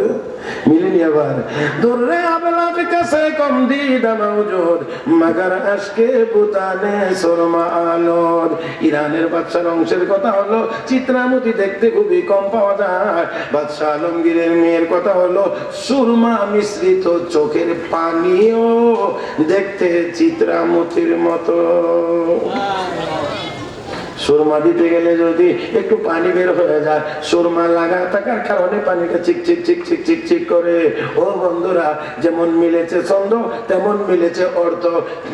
মিলেনি আবার? দরুরে আবেলাগ কাছে কম দিদা মাওজুদ, মাগার আজকে বুতানে সুরমা আলোত। ইরানের বাদশার অংশের কথা হলো চিত্রামতি দেখতে খুবই কম পাওয়া যায়। বাদশাহ আলমগীরের মেয়ের কথা হলো সুরমা মিশ্রিত চোখের পানিও দেখতে চিত্রামতির মতো। সুরমা দিতে গেলে যদি একটু পানি বের হয়ে যায়, সুরমা লাগা থাকার কারণে পানিটা চিকচিক চিকচিক চিকচিক করে। ও বন্ধুরা, যেমন মিলেছে ছন্দ তেমন মিলেছে অর্থ।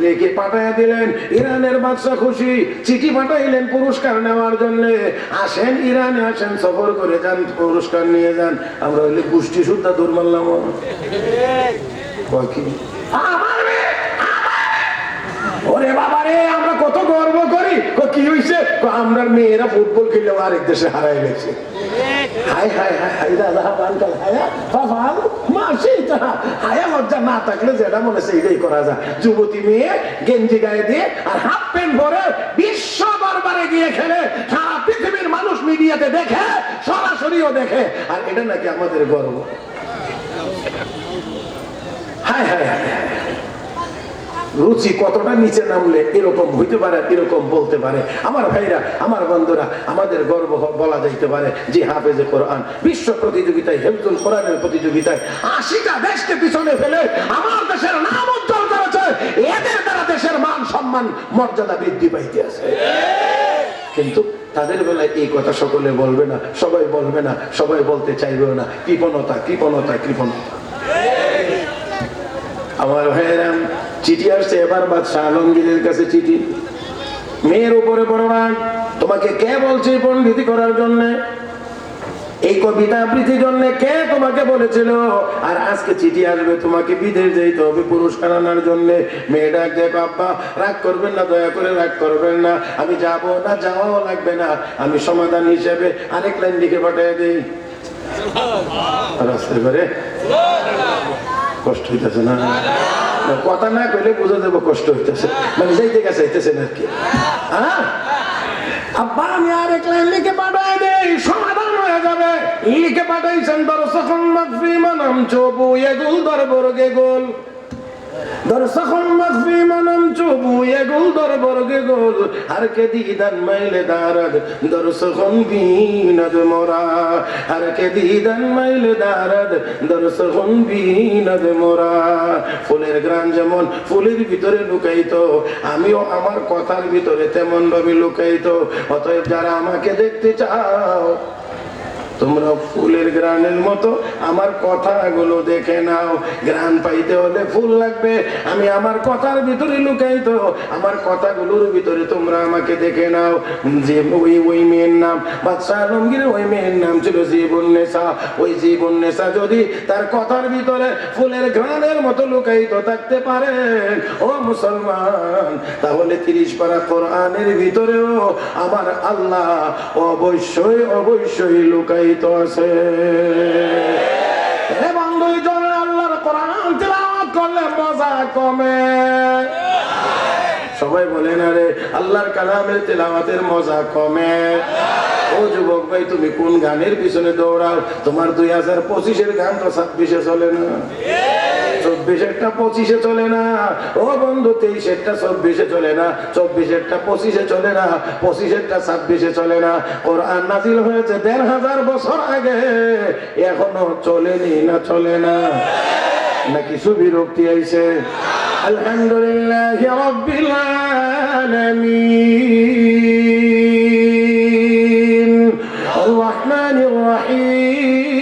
লিখে পাঠাইয়া দিলেন। ইরানের বাদশা খুশি, চিঠি পাঠাইলেন পুরস্কার নেওয়ার জন্য। আসেন ইরানে, আসেন, সফর করে যান, পুরস্কার নিয়ে যান। আমরা হইলে গোষ্ঠী শুদ্ধা দূর মারলাম। ওরে বাবা রে, আমরা কত গর্ব করি। কি হইছে? আমরা মেয়েরা ফুটবল খেললেও আরেক দেশে হারাই গেছে। হায় হায় হায় হায় দাদা, বানকাল হায়া বাবা মাসি হায়া লজ্জা না থাকলে যেটা মনে সেইটাই করা যায়। যুবতী মেয়ে গেঞ্জি গায়ে দিয়ে আর হাফ প্যান্ট পরে বিশ্ব দরবারে গিয়ে খেলে, সারা পৃথিবীর মানুষ মিডিয়াতে দেখে, সরাসরিও দেখে, আর এটা নাকি আমাদের গর্ব। হায় হায় হায়, রুচি কতটা নিচে নামলে এরকম হইতে পারে, এরকম বলতে পারে। আমার ভাইরা, আমার বন্ধুরা, আমাদের গর্ব বলা যাইতে পারে যে হাফেজে কোরআন বিশ্ব প্রতিযোগিতায়, হেফজুল কোরআনের প্রতিযোগিতায় 80টা দেশকে পিছনে ফেলে আমার দেশের নাম উজ্জ্বল করেছে। এদের দ্বারা দেশের মান সম্মান মর্যাদা বৃদ্ধি পাইতে আছে। কিন্তু তাদের বেলায় এই কথা সকলে বলবে না, সবাই বলবে না, সবাই বলতে চাইবেও না। কৃপণতা, কৃপণতা, কৃপণতা। আমার ভাইয়েরা, চিঠি আসছে এবার বাদশাহ আলমগীরের কাছে। চিঠি, মেয়ের উপরে বড় রাগ। তোমাকে কে বলছে পণ্ডিতি করার জন্য? এই কবিতা আবৃত্তির জন্য কে তোমাকে বলেছিল? আর আজকে চিঠি আসবে তোমাকে বিদেশ যেতে হবে পুরস্কার আনার জন্য। মেয়ে ডাক দেখো, আব্বা রাগ করবেন না, দয়া করে রাগ করবেন না, আমি যাব না, যাওয়াও লাগবে না। আমি সমাধান হিসেবে আরেক লাইন লিখে পাঠিয়ে দিই। রাস্তায় করে কষ্ট হইতেছে না? কথা না কইলে বুঝে দেবো কষ্ট হইতেছে, মানে যাইতে গেছে হইতেছে নাকি? আব্বা আমি আরেক লাইন লিখে পাঠাই দেই, সমাধান হয়ে যাবে। লিখে পাঠাইছেন, দর্শকন মাগফি মানাম চবু এগুল দরবরগে গোল। দর্শকন মাগফি মানাম চবু এগুল দরবরগে গোল। আর কে দিদান মাইলে দারাদ দর্শকন বিনাদ মোরা। আর কে দিদান মাইলে দারাদ দর্শকন বিনাদ মোরা। ফুলের গ্রান যেমন ফুলের ভিতরে লুকাইতো, আমিও আমার কথার ভিতরে তেমন ভাবে লুকাইতো। অতএব যারা আমাকে দেখতে চাও, তোমরা ফুলের গ্রানের মতো আমার কথাগুলো দেখে নাও। গ্রান পাইতে হলে ফুল লাগবে, আমি আমার কথার ভিতরে লুকাইতো, আমার কথাগুলোর ভিতরে তোমরা আমাকে দেখে নাও। যে ওই মেয়ের নাম বাদশাহ আলমগীর, ওই মেয়ের নাম ছিল জীবন্নেসা। ওই জীবন্নেসা যদি তার কথার ভিতরে ফুলের গ্রানের মতো লুকাইতো থাকতে পারে ও মুসলমান, তাহলে 30 পারা কোরআনের ভিতরেও আমার আল্লাহ অবশ্যই অবশ্যই লুকাই আছে। আল্লাহর কোরআন তিলাওয়াত করলে মজা কমে। সবাই বলে না রে, আল্লাহর কালামের তিলাওয়াতের মজা কমে। ও যুবক ভাই, তুমি কোন গানের পিছনে দৌড়াও? তোমার 2025-এর গান তো 26-এ চলে না, 24-এরটা 25-এ চলে না। ও বন্ধু, 23-এরটা 24-এ চলে না, 24-এরটা 25-এ চলে না, 25-এরটা 26-এ চলে না। কোরআন নাজিল হয়েছে 1500 বছর আগে, এখনো চলেনি না চলে না? নাকি সুবিরক্তি আইছে? আলহামদুলিল্লাহি রাব্বিল আলামিন আর রহমানির রহিম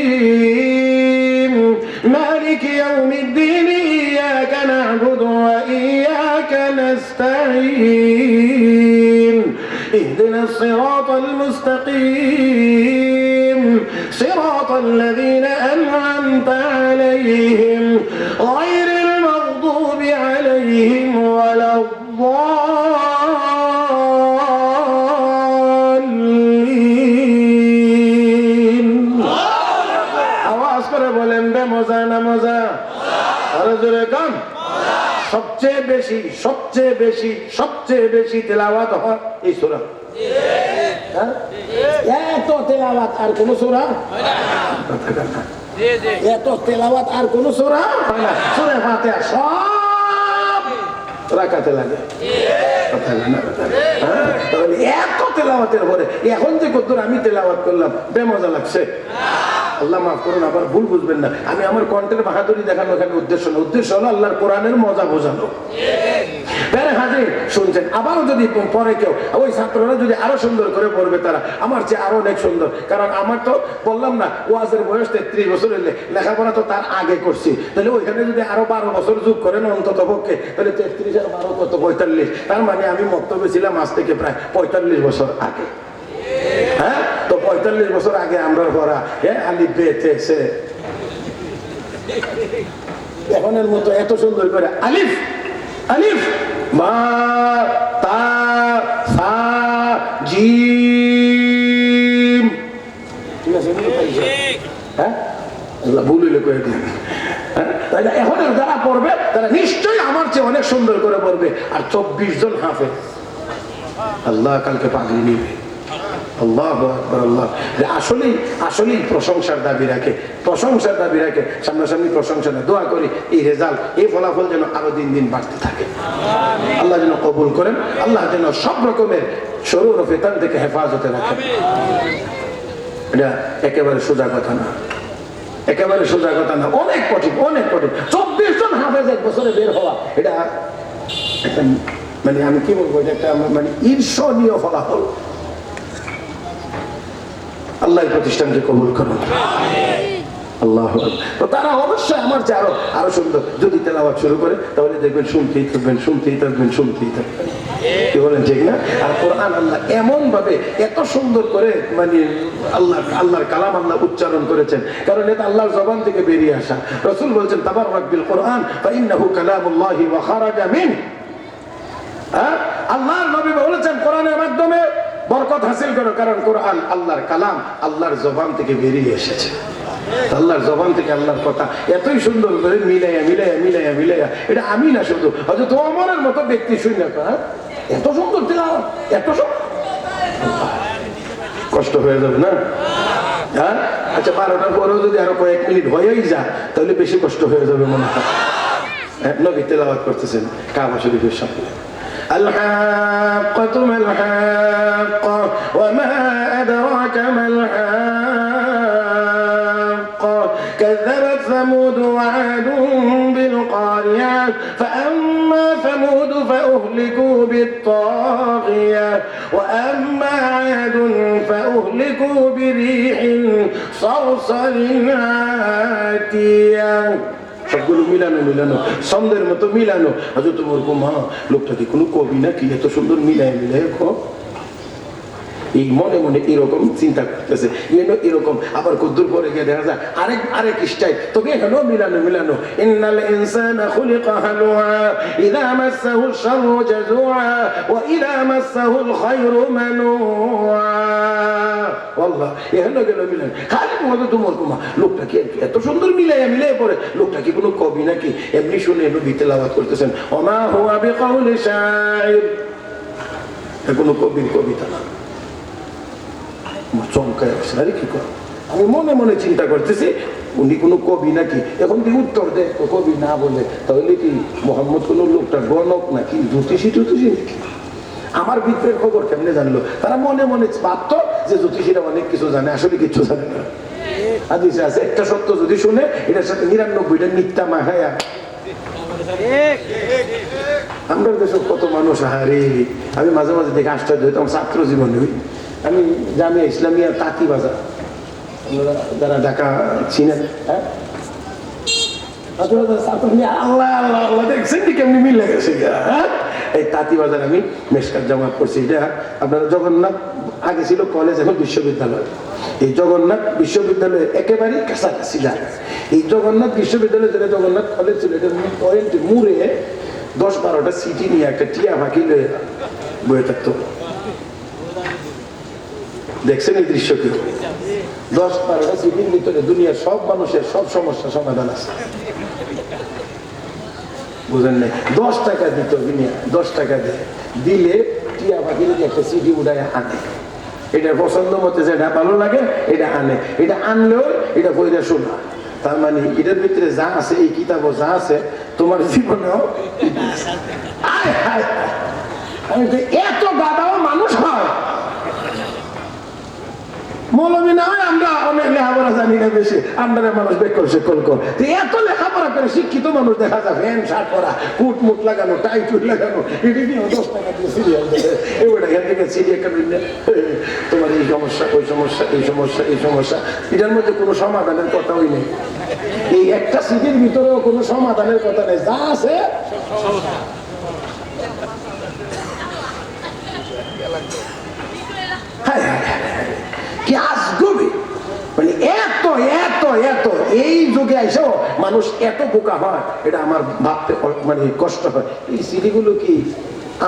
মালিকি ইয়াউমিদ্দিন ইয়াকা না'বুদু ওয়া ইয়াকা নাস্তাঈন ইহদিনাস সিরাতাল মুস্তাকিম সিরাতাল লাযীনা আন'আমতা আলাইহিম গায়রিল মাগদুবি আলাইহিম ওয়ালাদ-দাল্লিন। আওয়াজ করে বলেন বে মজা না মজা? আরো জোরে গান। সবচেয়ে বেশি তেলাওয়াত হয় এই সূরা। হ্যাঁ? এত তেলাওয়াত আর কোন সূরা এত তেলাওয়াত আর কোন সূরা হয় না। সূরা ফাতিহা সব রাকাতে লাগে। তাহলে এত তেলাওয়াতের পরে এখন যে কতদূর আমি তেলাওয়াত করলাম বেমজা লাগছে। আল্লাহ মাফ করুন, আবার ভুল বুঝবেন না। আমি আমার কণ্ঠের বাহাদুরি দেখানো এখানে উদ্দেশ্য না। উদ্দেশ্য হলো আল্লাহর কোরআনের মজা বোঝানো। হাজির শুনছেন, আবারও যদি পরে কেউ ওই ছাত্ররা যদি আরো সুন্দর করে পড়বে, তারা আমার চেয়ে আরো অনেক সুন্দর। কারণ আমার তো বললাম না, ওয়াজের বয়স 33 বছর হলে লেখাপড়া তো তার আগে করছি। তাহলে ওইখানে যদি আরো 12 বছর যোগ করেন অন্তত পক্ষে, তাহলে 33 আর 12 কত 45। তার মানে আমি বক্তব্য ছিলাম আজ থেকে প্রায় 45 বছর আগে। হ্যাঁ, তো 45 বছর আগে আমরা পড়া আলিফ বে তে সে এখনের মতো এত সুন্দর করে আলিফ আলিফ মা তা সা জিম, ঠিক আছে? হ্যাঁ, ভুল হইলে কয়ে দিন। তাহলে এখন যারা পড়বে তারা নিশ্চয়ই আমার চেয়ে অনেক সুন্দর করে পড়বে। আর 24 জন হাফেজ আল্লাহ কালকে পাগড়ি নিবে। আল্লাহু আকবার। আল্লাহ আসলেই প্রশংসার দাবি রাখে, সামনাসামনি প্রশংসা না। দোয়া করি এই রেজাল্ট, এই ফলাফল যেন আরো দিন দিন বাড়তে থাকে। আল্লাহ যেন কবুল করেন, আল্লাহ যেন সব রকমের শরুর ও ফিতান থেকে হেফাজতে রাখেন। এটা একেবারে সোজা কথা না, একেবারে সোজা কথা না, অনেক কঠিন। 24 জন হাফেজ এক বছরে বের হওয়া, এটা একটা মানে আমি কি বলবো, এটা একটা মানে ঈর্ষণীয় ফলাফল। আল্লাহ প্রতিষ্ঠানকে কবুল করুন। আল্লাহ। তো তারা অবশ্যই আমার চেয়ে আরো সুন্দর যদি তেলাওয়াত শুরু করে, তাহলে দেখবেন শুনতেই থাকবেন। কি বলেন, ঠিক না? আর কোরআন আল্লাহ এমন ভাবে এত সুন্দর করে মানে আল্লাহর কালাম আল্লাহ উচ্চারণ করেছেন, কারণ এটা আল্লাহর জবান থেকে বেরিয়ে আসা। রাসূল বলেছেন তাবাররাক বিল কোরআন ফাইন্নাহু কালামুল্লাহি ওয়া খারাজা মিন। আল্লাহর নবী বলেছেন কোরআনের মাধ্যমে বরকত হাসিল করো, কারণ কোরআন আল্লাহর কালাম, আল্লাহর জবান থেকে বেরিয়ে এসেছে। আল্লাহর জবান থেকে আল্লাহর কথা এতই সুন্দর করে মিলাইয়া, এটা আমি না, শুধু হযরত ওমরের মতো ব্যক্তি শুনে এত সুন্দর তেলাওয়াত, এত সুন্দর। কষ্ট হয়ে যাবে না? হ্যাঁ, আচ্ছা 12টার পরেও যদি আরো কয়েক মিনিট হয়েই যায়, তাহলে বেশি কষ্ট হয়ে যাবে মনে হয়। নবী তেলাওয়াত করতেছেন কাবা শরীফের সামনে। الحاقة ما الحاقة وما أدراك ما الحاقة كذبت ثمود وعاد بالقارعة فأما ثمود فأهلكوا بالطاغية وأما عاد فأهلكوا بريح صرصر عاتية। সবগুলো মিলানো ছন্দের মতো মিলানো। হযরত মা লোকটা কি কোনো কবি নাকি? এত সুন্দর মিলাই এই মনে এরকম চিন্তা করতেছে, এরকম আবার কদ্দুর পরে গিয়ে দেখা যায় আরেক স্টাইল। তবে এখানেও মিলানো। ইন্নাল ইনসানা খুলিকা হালুআ ইযা মাসসাহু শাররু জাযুআ ওয়া ইযা মাসসাহুল খায়রু মানুআ। আল্লাহ, এখানে গেল মিলান। খালি বলতো তোমার কুমা লোকটা কি এত সুন্দর মিলাই পড়ে, লোকটা কি কোনো কবি নাকি? এমনি শুনে নবী তেলাওয়াত করতেছেন ওমা হুয়া বিকাউলি শাইর, কোনো কবির কবিতা না। চমকায় আরে কি কর, আমি মনে চিন্তা করতেছি উনি কোনো কবি নাকি। এখন কি উত্তর দেয় কবি না বলে, তাহলে কি মোহাম্মদ কোন লোকটা গণক নাকি, জ্যোতিষী নাকি? আমার ভিতরের খবর কেমনে জানলো? তারা মনে ভাবতো যে জ্যোতিষীরা অনেক কিছু জানে, আসলে কিছু জানে না। হাদিসে আছে একটা সত্য যদি শুনে এটার সাথে 99টা মিথ্যা মাখায়া আমরা দেশে কত মানুষ হারে, আমি মাঝে মাঝে দেখে আশ্চর্য হইতাম ছাত্র জীবনে। আমি জামিয়া ইসলামিয়া তাঁতি বাজার, যারা ঢাকা চিনেন, হ্যাঁ আল্লাহ আল্লাহ আল্লাহ দেখছেন কি কেমনি মিল লেগেছে। এই তাঁতি বাজার আমি মেশকাত জামাত করছি। এটা আপনারা জগন্নাথ আগে ছিল কলেজ, এখন বিশ্ববিদ্যালয়। এই জগন্নাথ বিশ্ববিদ্যালয়ের একেবারেই কাছাকাছি জায়গা। এই জগন্নাথ বিশ্ববিদ্যালয় যেটা জগন্নাথ কলেজ ছিল, এটা পয়েন্টে মুড়ে 10-12টা সিটি নিয়ে একটা টিয়া ফাঁকি বয়ে থাকতো। দেখছেন এই দৃশ্য কি? 10-12টা সিটির ভিতরে দুনিয়ার সব মানুষের সব সমস্যা সমাধান আছে। বুঝেন নাই? 10 টাকা দিত, 10 টাকা দেয়, দিলে টিয়া পাখির একটা সিটি উঠায় আনে। এটা পছন্দ মতো যেটা ভালো লাগে এটা আনে। এটা আনলেও এটা বইটা শোনা। তার মানে এটার ভিতরে যা আছে, এই কিতাবও যা আছে, তোমার জীবনেও আমি এত গাদাও মানুষ হয়। মৌলবী না হয় আমরা অনেক লেখাপড়া জানি না বেশি, আমরা মানুষ বেকল সে কলকল। এত লেখাপড়া করে শিক্ষিত মানুষ দেখা যায় প্যান্ট শার্ট পরা, কুট মুট লাগানো, টাই টুট লাগানো, এটি নিয়ে 10 টাকা দিয়ে সিরিয়াল দেবে। এবার এখান থেকে সিরিয়াল তোমার এই সমস্যা, ওই সমস্যা, এই সমস্যা, এই সমস্যা, এটার মধ্যে কোনো সমাধানের কথাই নেই। এই একটা সিটির ভিতরেও কোনো সমাধানের কথা নেই, যা আছে কি আসবে। মানে এত এত এত এই যুগে এসেও মানুষ এত বোকা হয়, এটা আমার ভাবতে মানে কষ্ট হয়। এই সিটিগুলো কি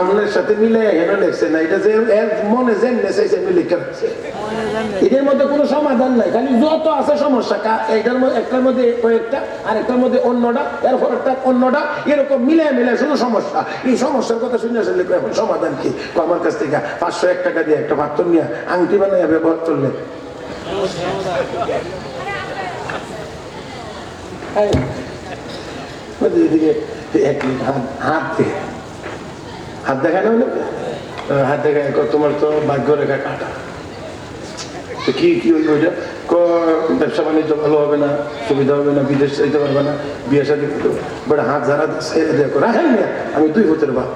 আমলের সাথে মিলে হেন লেখছে না, এটা যে মনে যেন নেছে লিখে রাখছে। এদের মধ্যে কোনো সমাধান নাই, খালি যত আছে সমস্যা, এটার মধ্যে একটার মধ্যে কয়েকটা, আর একটার মধ্যে অন্যটা, এরপর একটা অন্যটা, এরকম মিলে মিলে শুধু সমস্যা। এই সমস্যার কথা শুনে আসলে এখন সমাধান কি? আমার কাছ থেকে 501 টাকা দিয়ে একটা পাথর নিয়ে আংটি বানায় ব্যবহার করলে হাত দেখা না, হাত দেখা তোমার তো ভাগ্য রেখা কাটা। কি কি হইল ওইটা? ব্যবসা বাণিজ্য ভালো হবে না, সুবিধা হবে না, বিদেশ চাইতে পারবে না, বিয়ে শাদী করতে পারবে। হাত ঝাড়া দেখো রাখেন না, আমি 2 হতের বাপ।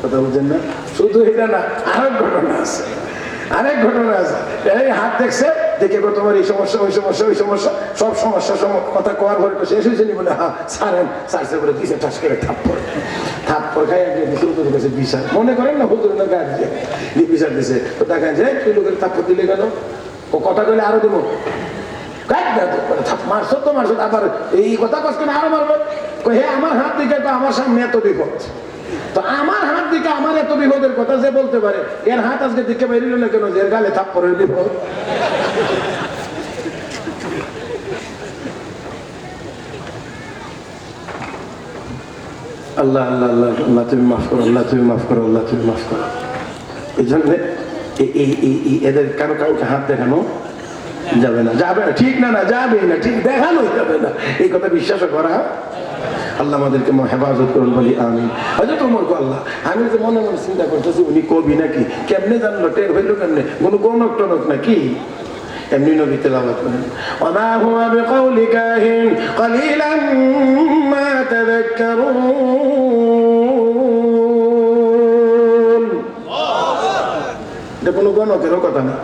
কথা বুঝেন না? শুধু এটা না, আরেক ঘটনা আছে, আরেক ঘটনা আছে। এই হাত দেখছে, দেখে তোমার এই সমস্যা, ওই সমস্যা, ওই সমস্যা, সব সমস্যা কথা কোয়ার ঘরে শেষ হয়েছে নি বলে ছাড়েন, সারছে করে দিছে ঠাস করে থাপ্পড়। থাপ্পড় খাই হুজুরের কাছে বিচার মনে করেন না, হুজুর না গাছ দিয়ে বিচার দিছে। তো দেখা যায় তুই লোকের থাপ্পড় দিলে কেন? ও কথা কইলে আরো দেবো, মারছো তো মারছো, আবার এই কথা কষ্ট না আরো মারবো। হ্যাঁ আমার হাত দিকে তো আমার সামনে এত বিপদ, তো আমার হাত দিকে আমার এত বিপদের কথা যে বলতে পারে, এর হাত আজকে দিকে বেরিল না কেন? যে এর গালে থাপ্পড়ের বিপদ। আল্লাহ আল্লাহ আল্লাহ আল্লাহ তুমি মাফ করো, আল্লাহ তুমি মাফ করো, আল্লাহ তুমি মাফ করো। এই জন্য এদের কারো কাউকে হাত দেখানো যাবে না, যাবে না, ঠিক না, না যাবে না, ঠিক দেখানোই যাবে না, এই কথা বিশ্বাস করা। আল্লাহ আমাদেরকে হেফাজত করুন, বলি আমিন। হয়তো তোমার আল্লাহ, আমি যে মনে মনে চিন্তা করতেছি উনি কবি নাকি, কেমনে জানলো, টের হইল কেমনে, কোনো গণক টনক নাকি? এমনি নবী তেলাওয়াত করেন, ওয়া হুয়া বিকাউলি কাহিন কালিলাম মা তাযাক্কারুন। এটা কোনো গণকেরও কথা না।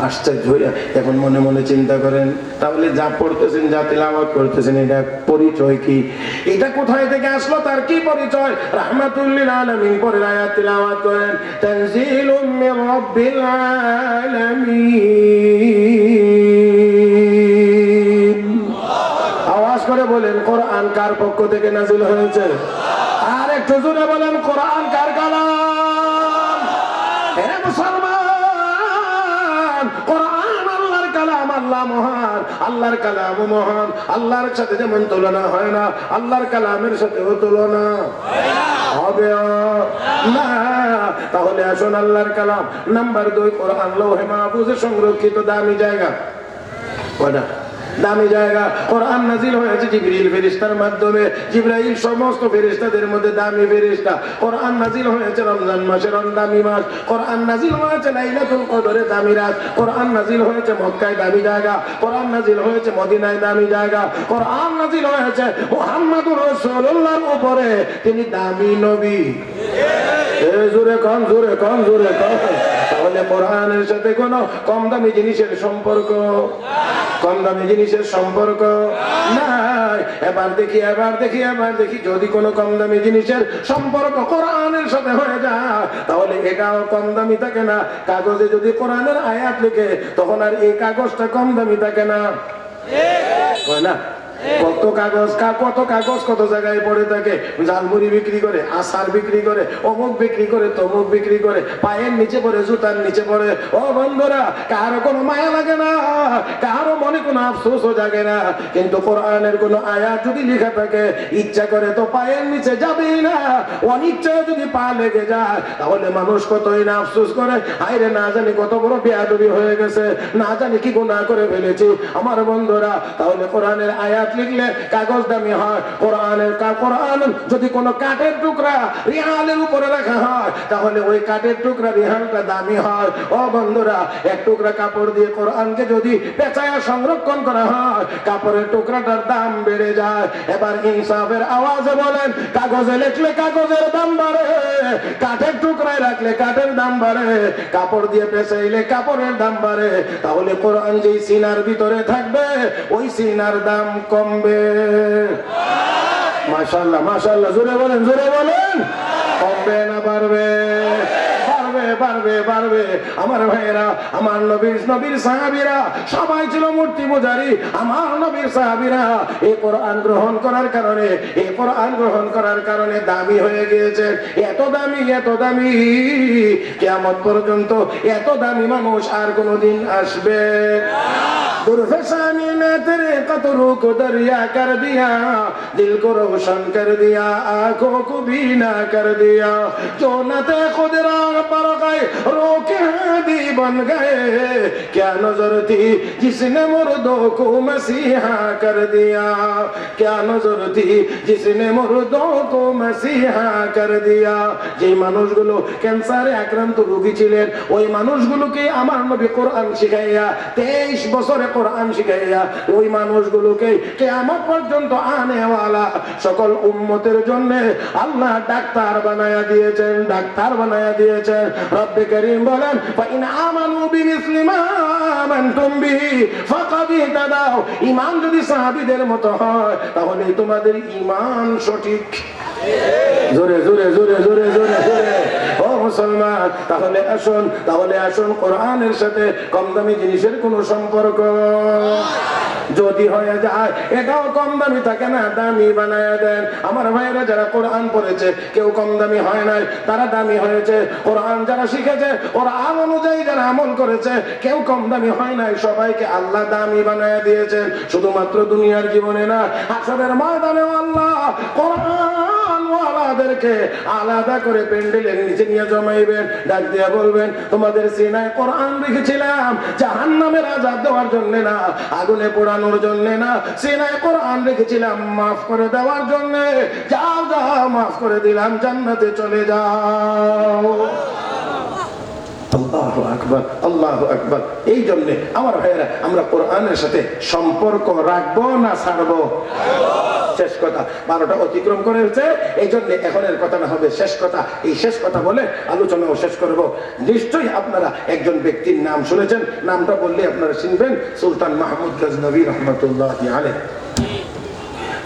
আশ্চর্য হইয়া এখন মনে মনে চিন্তা করেন, তাহলে যা পড়তেছেন, যা তিলাওয়াত করতেছেন, এটা পরিচয় কি? এটা কোথায় থেকে আসলো, তার কি পরিচয়? রাহমাতুল লিল আলামিন পরের আয়াত তিলাওয়াত করেন, তানজিলুম মির রাব্বিল আলামিন। আওয়াজ করে বলেন, কোরআন কার পক্ষ থেকে নাযিল হয়েছে? আর একটু জোরে বলেন, কোরআন কার কালাম? হে মুসলমান, কোরআন আল্লাহর কালাম, আল্লাহ মহান, আল্লাহর কালাম মহান। আল্লাহর সাথে যেমন তুলনা হয় না, আল্লাহর কালামের সাথেও তুলনা হবে না। তাহলে আসুন আল্লাহর কালাম। নাম্বার 2, কোরআন লৌহে মাহফুজে সংরক্ষিত দামি জায়গা। কয়টা? দামি জায়গা। কোরআন নাজিল হয়েছে জিবরিল ফেরেশতার মাধ্যমে। জিবরাইল সমস্ত ফেরেশতাদের মধ্যে দামি ফেরেশতা। কোরআন নাজিল হয়েছে রমজান মাসের দামি মাস। কোরআন নাজিল হয়েছে লাইলাতুল কদরে দামি রাত। কোরআন নাজিল হয়েছে মক্কায় দামি জায়গা। কোরআন নাজিল হয়েছে মদিনায় দামি জায়গা। কোরআন নাজিল হয়েছে মুহাম্মদুর রাসূলুল্লাহর উপরে, তিনি দামি নবী। জোরে কন, জোরে কন, জোরে কন। তাহলে কোরআনের সাথে কোনো কম দামি জিনিসের সম্পর্ক, কম দামি জিনিসের সম্পর্ক নাই। এবার দেখি, এবার দেখি, এবার দেখি, যদি কোনো কম দামি জিনিসের সম্পর্ক কোরআনের সাথে হয়ে যায়, তাহলে এটাও কম দামি থাকে না। কাগজে যদি কোরআনের আয়াত লিখে, তখন আর এই কাগজটা কম দামি থাকে না, হয় না? কত কাগজ, কত কাগজ কত জায়গায় পড়ে থাকে। ঝালমুড়ি বিক্রি করে, আচার বিক্রি করে, অমুক বিক্রি করে, তমুক বিক্রি করে, পায়ের নিচে পড়ে, জুতার নিচে পড়ে। ও বন্ধুরা, কারো কোনো মায়া লাগে না, কারো মনে কোনো আফসোসও জাগে না। কিন্তু কোরআনের কোনো আয়াত যদি লেখা থাকে, ইচ্ছা করে তো পায়ের নিচে যাবেই না, অনিচ্ছায় যদি পা লেগে যায়, তাহলে মানুষ কতই না আফসোস করে, হায়রে না জানি কত বড় বেয়াদবি হয়ে গেছে, না জানি কি গুনাহ করে ফেলেছি। আমার বন্ধুরা, তাহলে কোরআনের আয়াত লিখলে কাগজ দামি হয়। কোরআন যদি কোনো কাঠের টুকরা রিহালের উপরে রাখা হয়, তাহলে ওই কাঠের টুকরা রিহালটা দামি হয়। ও বন্ধুরা, এক টুকরা কাপড় দিয়ে কোরআনকে যদি পেঁচায়া সংরক্ষণ করা হয়, কাপড়ের টুকরাটার দাম বেড়ে যায়। এবার ইনসাফের আওয়াজে বলেন, কাগজে লিখলে কাগজের দাম বাড়ে, কাঠের টুকরায় রাখলে কাঠের দাম বাড়ে, কাপড় দিয়ে পেঁচাইলে কাপড়ের দাম বাড়ে। তাহলে কোরআন যেই সিনার ভিতরে থাকবে, ওই সিনার দাম কমবে। মাশাআল্লাহ, মাশাআল্লাহ, জোরে বলেন, জোরে বলেন। কমবে না বাড়বে? বাড়বে, বাড়বে, বাড়বে। আমার ভাইয়েরা, আমার নবীর সাহাবীরা সবাই ছিল মূর্তি পূজারী। আমার নবীর সাহাবীরা এই কোরআন গ্রহণ করার কারণে, এই কোরআন গ্রহণ করার কারণে দামি হয়ে গিয়েছে। এত দামি, এত দামি, কিয়ামত পর্যন্ত এত দামি মানুষ আর কোনোদিন আসবে? दुर्फशानी ने तेरे कतरों को दरिया कर दिया, दिल को रोशन कर दिया, आंखों को बीना कर दिया। जो न थे खुद राह पर गए, रोके हादी बन गए। क्या नजर थी जिसने मुर्दों को मसीहा कर दिया, क्या नजर थी जिसने मुर्दों को मसीहा कर दिया। যে মানুষগুলো ক্যান্সারে আক্রান্ত রোগী ছিলেন, ওই মানুষগুলোকে আমার নবী কোরআন শিখাইয়া 23 বছরে কোরআন শিখাইয়া ওই মানুষগুলোকে কিয়ামত পর্যন্ত আনেওয়ালা সকল উম্মতের জন্য আল্লাহ ডাক্তার বানায়া দিয়েছেন, ডাক্তার বানায়া দিয়েছেন। রব্বে করিম বলেন, ফাইন আমানু বিমিসলি মা আমানতুম বিহি ফাকাদ ইহতাদাও। ঈমান যদি সাহাবীদের মতো হয়, তাহলে তোমাদের ঈমান সঠিক। জোরে জোরে জোরে জোরে জোরে জোরে। ও মুসলমান, তাহলে আসুন কোরআনের সাথে কম দামি জিনিসের কোনো সম্পর্ক যদি হয়ে যায়, এটাও কম দামি থাকে না, দামি বানায় দেন। আমার ভাইয়েরা যারা কোরআন পড়েছে, কেউ কম দামি হয় নাই, তারা দামি হয়েছে। কোরআন যারা শিখেছে, কোরআন অনুযায়ী যারা আমল করেছে, কেউ কম দামি হয় নাই, সবাইকে আল্লাহ দামি বানায় দিয়েছেন। শুধুমাত্র দুনিয়ার জীবনে না, হাসরের ময়দানেও আল্লাহ কোরআন ওয়ালাদেরকে আলাদা করে প্যান্ডেলের নিচে নিয়ে জমাইবেন, ডাক দিয়ে বলবেন, তোমাদের সিনায় কোরআন রেখেছিলাম জাহান্নামের আযাব দেওয়ার জন্য না, আগুনে পোড়ানোর জন্য না, সিনায় কোরআন রেখেছিলাম মাফ করে দেওয়ার জন্য। যাও যাও, মাফ করে দিলাম, জান্নাতে চলে যাও। আল্লাহু আকবার, আল্লাহু আকবার। এই জন্য আমার ভাইয়েরা, আমরা কোরআনের সাথে সম্পর্ক রাখবো না ছাড়বো? শেষ কথা, 12টা অতিক্রম করেছে, এই জন্য এখনের কথা না হবে শেষ কথা। এই শেষ কথা বলে আলোচনাও শেষ করব। নিশ্চয়ই আপনারা একজন ব্যক্তির নাম শুনেছেন, নামটা বললে আপনারা চিনবেন, সুলতান মাহমুদ গজনবী রহমতুল্লাহি আলাইহি।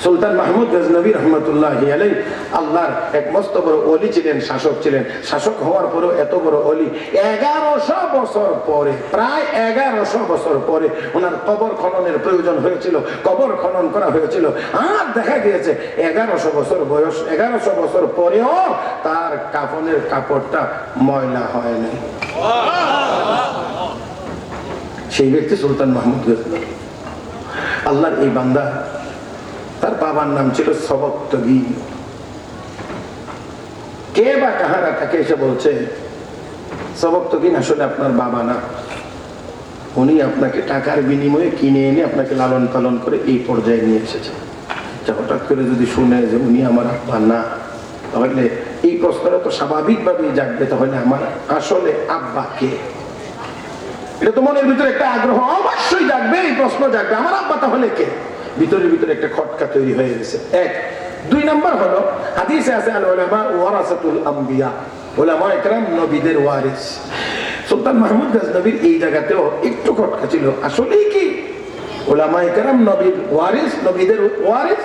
সুলতান মাহমুদ গজনবী রহমতুল্লাহি আলাইহি আল্লাহর এক মস্ত বড় ওলি ছিলেন, শাসক ছিলেন। শাসক হওয়ার পরেও এত বড় ওলি, 1100 বছর পরে, প্রায় 1100 বছর পরে ওনার কবর খননের প্রয়োজন হয়েছিল, কবর খনন করা হয়েছিল। আর দেখা গিয়েছে 1100 বছর বয়স, 1100 বছর পরেও তার কাফনের কাপড়টা ময়লা হয়নি। সেই ব্যক্তি সুলতান মাহমুদ গজনবী। আল্লাহর এই বান্দা, তার বাবার নাম ছিল সবক্তগী। কে বা কাহারা তাকে এসে বলছে, সবক্তগী আসলে আপনার বাবা না, উনি আপনাকে টাকার বিনিময়ে কিনে এনে আপনাকে লালন পালন করে এই পর্যায়ে নিয়ে এসেছেন। যা হঠাৎ করে যদি শুনে যে উনি আমার আব্বা না, তাহলে এই প্রশ্নটা তো স্বাভাবিকভাবেই জাগবে, তাহলে আমার আসলে আব্বা কে? এটা তো মনের ভিতরে একটা আগ্রহ অবশ্যই জাগবে, এই প্রশ্ন জাগবে, আমার আব্বা তাহলে কে? ভিতরে ভিতরে একটা খটকা তৈরি হয়ে গেছে। এক। দুই নাম্বার হলো হাদিসে আছে আল উলামা ওয়ারাসাতুল আম্বিয়া, উলামা ইকরাম নবীদের ওয়ারিস। সুলতান মাহমুদ গজনবীর এই জায়গাতেও একটু খটকা ছিল, আসলেই কি উলামা ইকরাম নবীর ওয়ারিস, নবীদের ওয়ারিস?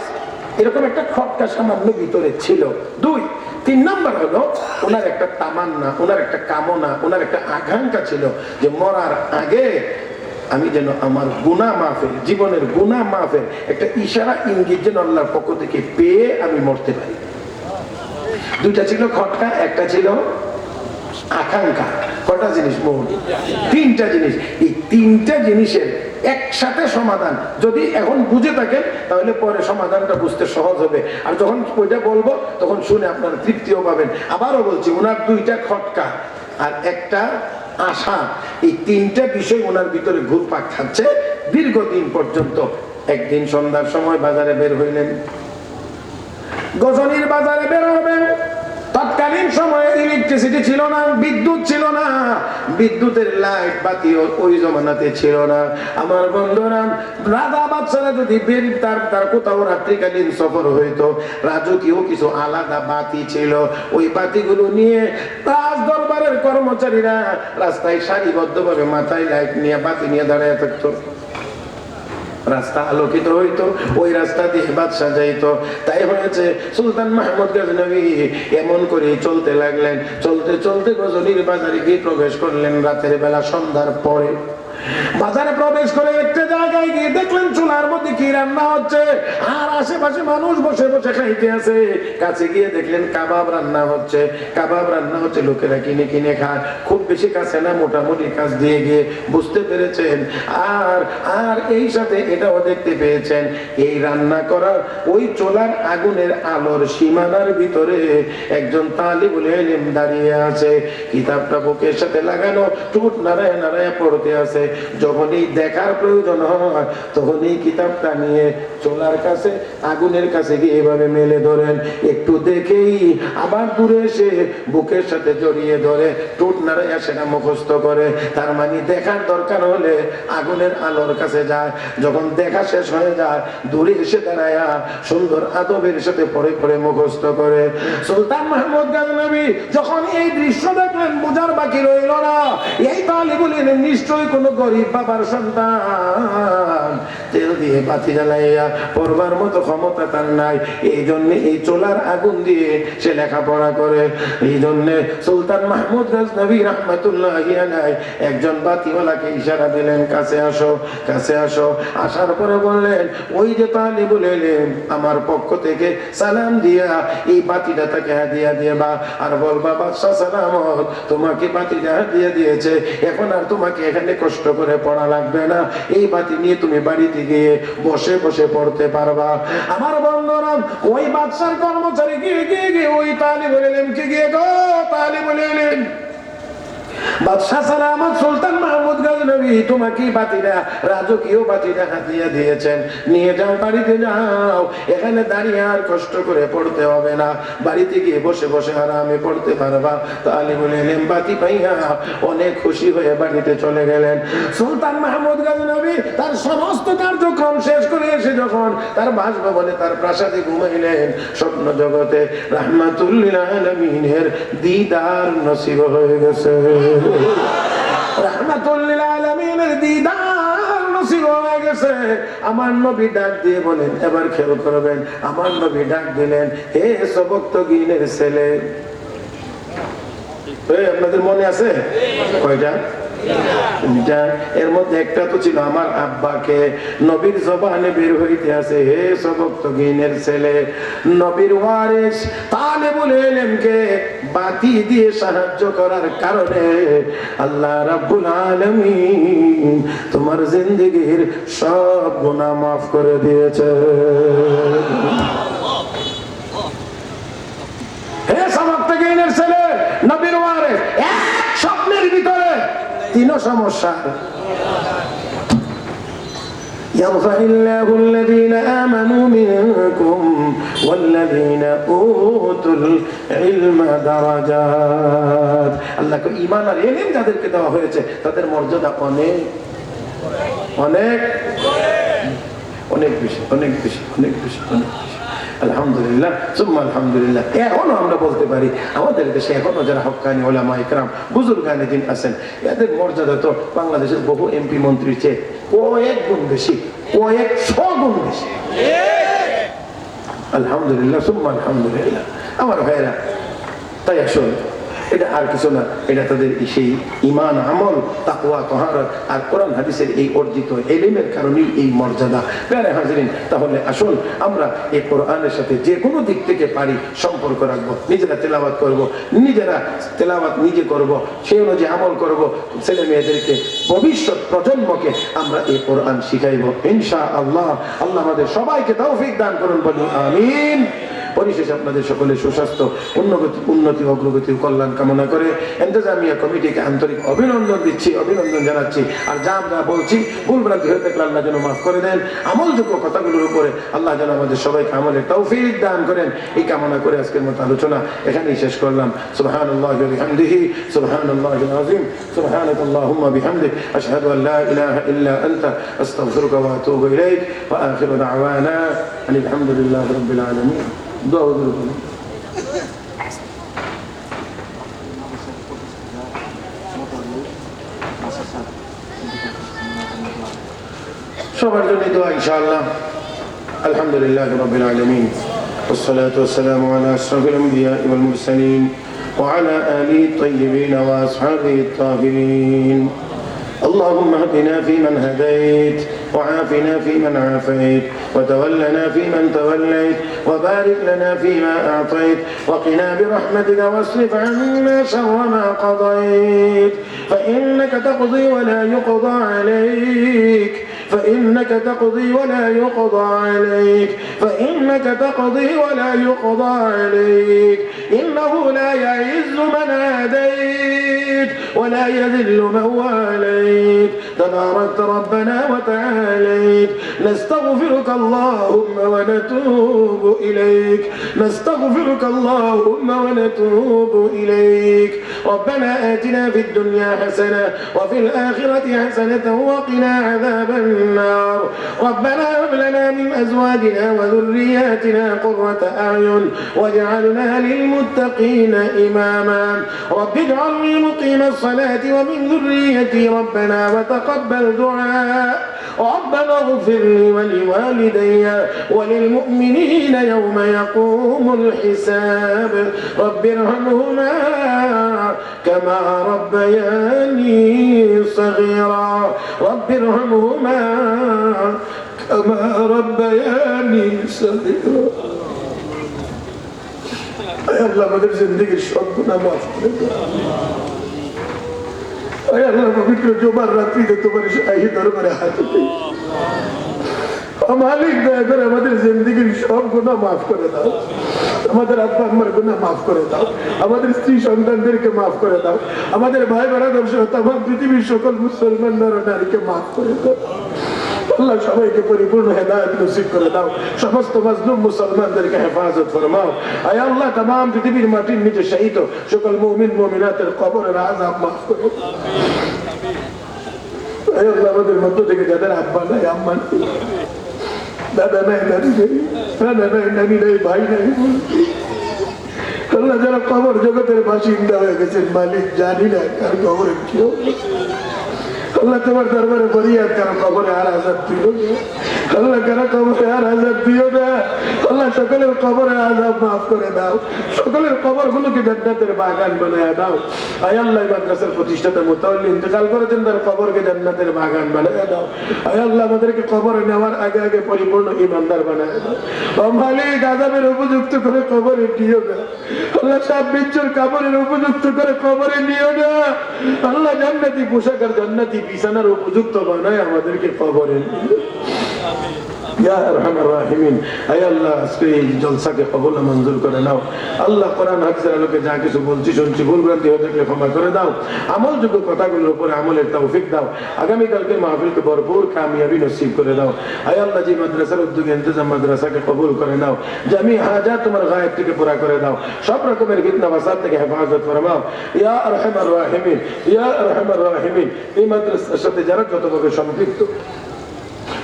এরকম একটা খটকা সামান্য ভিতরে ছিল। দুই। তিন নাম্বার হলো ওনার একটা তামান্না, ওনার একটা কামনা, ওনার একটা আকাঙ্ক্ষা ছিল যে মরার আগে আমি যেন আমার গুনাহ মাফের, জীবনের গুনাহ মাফের একটা ইশারা ইঙ্গিত যেন আল্লাহর পক্ষ থেকে পেয়ে আমি মরতে পারি। দুইটা ছিল খটকা, একটা ছিল আকাঙ্ক্ষা। কটা জিনিস? মোট তিনটা জিনিস। এই তিনটা জিনিসের একসাথে সমাধান যদি এখন বুঝে থাকেন, তাহলে পরে সমাধানটা বুঝতে সহজ হবে। আর যখন ওইটা বলবো তখন শুনে আপনারা তৃপ্তিও পাবেন। আবারও বলছি, ওনার দুইটা খটকা আর একটা আশা, এই তিনটা বিষয় ওনার ভিতরে ঘুরপাক খাচ্ছে দীর্ঘদিন পর্যন্ত। একদিন সন্ধ্যার সময় বাজারে বের হইলেন, গজনীর বাজারে বের হবেন। তৎকালীন সময়ে ইলেকট্রিসিটি ছিল না, বিদ্যুৎ ছিল না, বিদ্যুতের লাইট বাতি ওই জমানাতে ছিল না। আমার বন্ধুরা, রাজা বাদশারা যদি তার কোথাও রাত্রিকালীন সফর হইতো, রাজকীয় কিছু আলাদা বাতি ছিল, ওই বাতিগুলো নিয়ে রাজ দরবারের কর্মচারীরা রাস্তায় সারিবদ্ধভাবে মাথায় লাইট নিয়ে বাতি নিয়ে দাঁড়িয়ে থাকতো। রাস্তা আলোকিত হইতো, ওই রাস্তা দিয়ে বাদশা যাইতো। তাই হয়েছে সুলতান মাহমুদ গজনবী এমন করে চলতে লাগলেন। চলতে চলতে গজনীর বাজারে গিয়ে প্রবেশ করলেন রাতের বেলা, সন্ধ্যার পরে। বাজারে প্রবেশ করে একটা জায়গায় গিয়ে দেখলেন চুলার মধ্যে কি রান্না হচ্ছে, আর আশেপাশে মানুষ বসে বসে খাইতে আছে। কাছে গিয়ে দেখলেন কাবাব রান্না হচ্ছে। কাবাব রান্না হচ্ছে, লোকেরা কিনে কিনে খায়। খুব বেশি কাছে না, মোটামুটি কাছ দিয়ে গিয়ে বুঝতে পেরেছেন। আর এই সাথে এটাও দেখতে পেয়েছেন, এই রান্না করা ওই চুলার আগুনের আলোর সীমানার ভিতরে একজন তালিবুল ইলম দাঁড়িয়ে আছে, কিতাবটা বুকের সাথে লাগানো, টুট নাড়ায় নাড়ায় পড়তে আছে। যখনই দেখার প্রয়োজন হয় তখন এই কিতাবটা নিয়ে চুলার কাছে, আগুনের কাছে গিয়ে এভাবে মেলে ধরেন। একটু দেখেই আবার দূরে এসে বুকের সাথে জড়িয়ে ধরে টুট নাড়াইয়া সেটা মুখস্থ করে। তার মানে দেখার দরকার হলে আগুনের আলোর কাছে যায়, যখন দেখা শেষ হয়ে যায় দূরে এসে দাঁড়ায়া সুন্দর আদবের সাথে পড়ে পড়ে মুখস্থ করে। সুলতান মাহমুদ গজনবী যখন এই দৃশ্য দেখলেন, বোঝার বাকি রইল না, এই তালিবুল ইলম নিশ্চয়ই কোন গরিব বাবার সন্তান, তেল দিয়ে বাতি জ্বালাইয়া পড়বার মতো ক্ষমতা তার নাই। এই জন্য এই চুলার আগুন দিয়ে সে লেখাপড়া করে। এই জন্য সুলতান মাহমুদ গজনবী রাহমাতুল্লাহি আলাইহি একজন বাতিওয়ালাকে ইশারা দিলেন, কাছে আসো, কাছে আসো। আসার পরে বললেন, ওই যে তালিবুল ইলম আমার পক্ষ থেকে সালাম দিয়া এই বাতিটা তাকে হাদিয়া দিবা, আর বলবা বাদশা সালামত, তোমাকে বাতিটা হাদিয়া দিয়েছে, এখন আর তোমাকে এখানে কষ্ট করে পড়া লাগবে না, এই বাতি নিয়ে তুমি বাড়িতে গিয়ে বসে বসে পড়তে পারবা। আমার বন্ধুরা, ওই বাদশার কর্মচারী গিয়ে গিয়ে গিয়ে ওই তালিবুল ইলমকে গিয়ে গো তালিবুল ইলম, বাদশাহ সালামত সুলতান মাহমুদ গজনবী তোমাকে বাতিরা, রাজকীয় বাতিরা হাতিয়া দিয়েছেন, নিয়ে যাও, বাড়িতে যাও, এখানে দাঁড়িয়ে আর কষ্ট করে পড়তে হবে না, বাড়িতে গিয়ে বসে বসে আরামে পড়তে পারবা। তালিবুল ইলম বাতি পাইয়া অনেক খুশি হয়ে বাড়িতে চলে গেলেন। সুলতান মাহমুদ গজনবী তার সমস্ত কার্যক্রম শেষ করে এসে যখন তার বাসভবনে, তার প্রাসাদে ঘুমাইলেন, স্বপ্ন জগতে রাহমাতুল লিল আলামিনের দিদার নসিব হয়ে গেছে। রাহমাতুল লিল আলামিনের দিদার নসিব হয়ে গেছে। আমার নবী ডাক দিয়ে বলেন, এবার খেয়াল করবেন, আমার নবী ডাক দিলেন, হে সবক্তগীনের ছেলে। আপনাদের মনে আছে কয়টা? এর মধ্যে একটা তো ছিল আমার আব্বাকে। নবীর জবানে বের হইতে আছে, হে সবক্তগীনের ছেলে, নবীর ওয়ারিস তালিবুল ইলমকে বাতি দিয়ে সাহায্য করার কারণে আল্লাহ রাব্বুল আলামিন তোমার জিন্দেগীর সব গুনাহ মাফ করে দিয়েছে। হে সবক্তগীনের ছেলে, নবীর ওয়ারিস, এক স্বপ্নের ভিতরে তিনও সমস্যা। يرفع الله الذين آمنوا منكم والذين أوتوا العلم درجات আল্লাহ কো ঈমান আর ইলম যাদেরকে দেওয়া হয়েছে তাদের মর্যাদা অনেক অনেক অনেক বেশি অনেক বেশি অনেক বেশি অনেক বেশি আলহামদুলিল্লাহ সুম্মা আলহামদুলিল্লাহ। এখনো আমরা বলতে পারি আমাদের দেশে এখনো যারা হক্কানি ওলামা ইকরাম বুজুর্গানে দিন আছেন এদের মর্যাদা তো বাংলাদেশের বহু এমপি মন্ত্রীর চেয়ে কয়েক গুণ বেশি, কয়েক 100 গুণ বেশি। আলহামদুলিল্লাহ সুম্মা আলহামদুলিল্লাহ। আমার ভাইয়েরা, তাই আসুন এটা আর কিছু না, এটা তাদের সেই ঈমান আমল তাকওয়া তাহারাত আর কোরআন হাদিসের এই অর্জিত ইলমের কারণেই এই মর্যাদা। প্রিয় হাজিরিন, তাহলে আসুন আমরা এই কোরআনের সাথে যে কোনো দিক থেকে পারি সম্পর্ক রাখবো, নিজেরা তেলাওয়াত করব, নিজেরা তেলাওয়াত নিজে করব, সেই অনুযায়ী আমল করব, ছেলে মেয়েদেরকে ভবিষ্যৎ প্রজন্মকে আমরা এই কোরআন শিখাইব ইনশাআল্লাহ। আল্লাহ আমাদের সবাইকে তৌফিক দান করুন, বলুন আমিন। পরিশেষে আপনাদের সকলের সুস্বাস্থ্য, উন্নতি অগ্রগতি কল্যাণ কামনা করে ইন্তেজামিয়া কমিটিকে আন্তরিক অভিনন্দন দিচ্ছি, অভিনন্দন জানাচ্ছি। আর যা আমরা বলছি ভুলভ্রান্তি হয়ে থাকলে আল্লাহ যেন মাফ করে দেন। আমলযোগ্য কথাগুলোর উপরে আল্লাহ যেন আমাদের সবাইকে আমলের তৌফিক দান করেন, এই কামনা করে আজকের মতো আলোচনা এখানেই শেষ করলাম। সুবহানাল্লাহি ওয়া বিহামদিহি সুবহানাল্লাহিল আযীম সুবহানাকাল্লাহুম্মা বিহামদিক আশহাদু আল লা ইলাহা ইল্লা আনতা আস্তাগফিরুকা ওয়া আতুবু ইলাইক ওয়া আখিরু দাওয়ানা আলহামদুলিল্লাহি রাব্বিল আলামিন। দোয়া করুন। সবার জন্য দোয়া ইনশাআল্লাহ। আলহামদুলিল্লাহি রাব্বিল আলামিন والصلاة والسلام على أشرف الأنبياء والمرسلين وعلى آله الطيبين وأصحابه الطاهرين. اللهم اهدنا فيمن هديت وعافنا فيمن عافيت وتولنا فيمن توليت وبارك لنا فيما أعطيت وقنا برحمتك واصرف عنا شر ما قضيت فإنك تقضي ولا يقضى عليك فإنك تقضي ولا يقضى عليك فإنك تقضي ولا يقضى عليك إنه لا يعز من عاديت ولا يذل من واليت تباركت ربنا وتعاليت نستغفرك اللهم ونتوب إليك نستغفرك اللهم ونتوب إليك ربنا آتنا في الدنيا حسنة وفي الآخرة حسنة وقنا عذاب النار ربنا هب لنا من أزواجنا وذرياتنا قرة أعين واجعلنا للمتقين إماما رب اجعلني مقيم الصلاة ومن ذريتي ربنا وتقبل دعاء ربنا اغفر لي ولوالدي وللمؤمنين يوم يقوم الحساب رب ارحمهما كما ربياني صغيرا رب ارحمهما كما ربياني صغيرا يا الله আমাদের জিন্দেগির সব গুনাহ মাফ করে দাও আয় আল্লাহ পবিত্র জুমার রাত্রিতে তোমার শাহী দরবারে হাজির হই মালিক দয়া করে আমাদের জিন্দেগির সব গুনাহ মাফ করে দাও আমাদের আব্বা আম্মার গুনাহ মাফ করে দাও আমাদের স্ত্রী সন্তানদেরকে মাফ করে দাও আমাদের ভাই বোনেদের সহ तमाम পৃথিবীর সকল মুসলমান নারীকে মাফ করে দাও আল্লাহ সবাইকে পরিপূর্ণ হেদায়েত নসিব করে দাও সমস্ত মাজলুম মুসলমানদেরকে হেফাজত ফরমাও আয় আল্লাহ तमाम পৃথিবীর মাটির নিচে শহীদ সকল মুমিন মুমিনাতের কবরের আযাব মাফ করে দাও আয় আল্লাহ আমাদের মধ্য থেকে যাদের আব্বা নাই আম্মা নাই দাদা নাই দাদি নাই নানা নাই নানি নাই ভাই নাই আল্লাহ যারা কবর জগতের বাসিন্দা হয়ে গেছেন মালিক জানি না কার কবরে কি হবে আল্লাহ তোমার দরবারে ফরিয়াদ কারো কবরে আর আযাব দিও না আল্লাহ কারো কবরে আর আযাব দিও না আল্লাহ সকলের কবরে আযাব মাফ করে দাও সকলের কবরগুলোকে জান্নাতের বাগান বানায় দাও আয় আল্লাহ মাদ্রাসার প্রতিষ্ঠাতা মুতাওয়াল্লি ইন্তেকাল করেছেন তার কবরকে জান্নাতের বাগান বানায় দাও আয় আল্লাহ আমাদেরকে কবরে নেওয়ার আগে আগে পরিপূর্ণ ঈমানদার বানায় দাও ও মালিক আযাবের উপযুক্ত করে কবরে দিও না আল্লাহ সাত বিচ্ছুর কবরের উপযুক্ত করে কবরে নিও না আল্লাহ জান্নাতি পোশাক আর জান্নাতি বিছানার উপযুক্ত বানায় আমাদেরকে কবরে ইয়া আরহামার রাহিমিন। আয় আল্লাহ, আজকে এই জলসাকে কবুল ও মঞ্জুর করে নাও। আল্লাহ, কোরআন হাদিসের আলোকে যা কিছু বলছি শুনছি, ভুল ভ্রান্তি হয়ে থাকলে ক্ষমা করে দাও। আমলযোগ্য কথাগুলোর উপরে আমলের তৌফিক দাও। আগামীকালকে মাহফিলকে ভরপুর কামিয়াবি নসিব করে দাও। আয় আল্লাহ, যে মাদ্রাসার উদ্যোগে ইন্তজাম মাদ্রাসাকে কবুল করে নাও। জামি হাজাত তোমার গায়েব থেকে পুরা করে দাও। সব রকমের ফিতনা ফাসাদ থেকে হেফাজত ফরমাও। ইয়া আরহামার রাহিমিন, ইয়া আরহামার রাহিমিন। এই মাদ্রাসার সাথে যারা যতভাবে সম্পৃক্ত,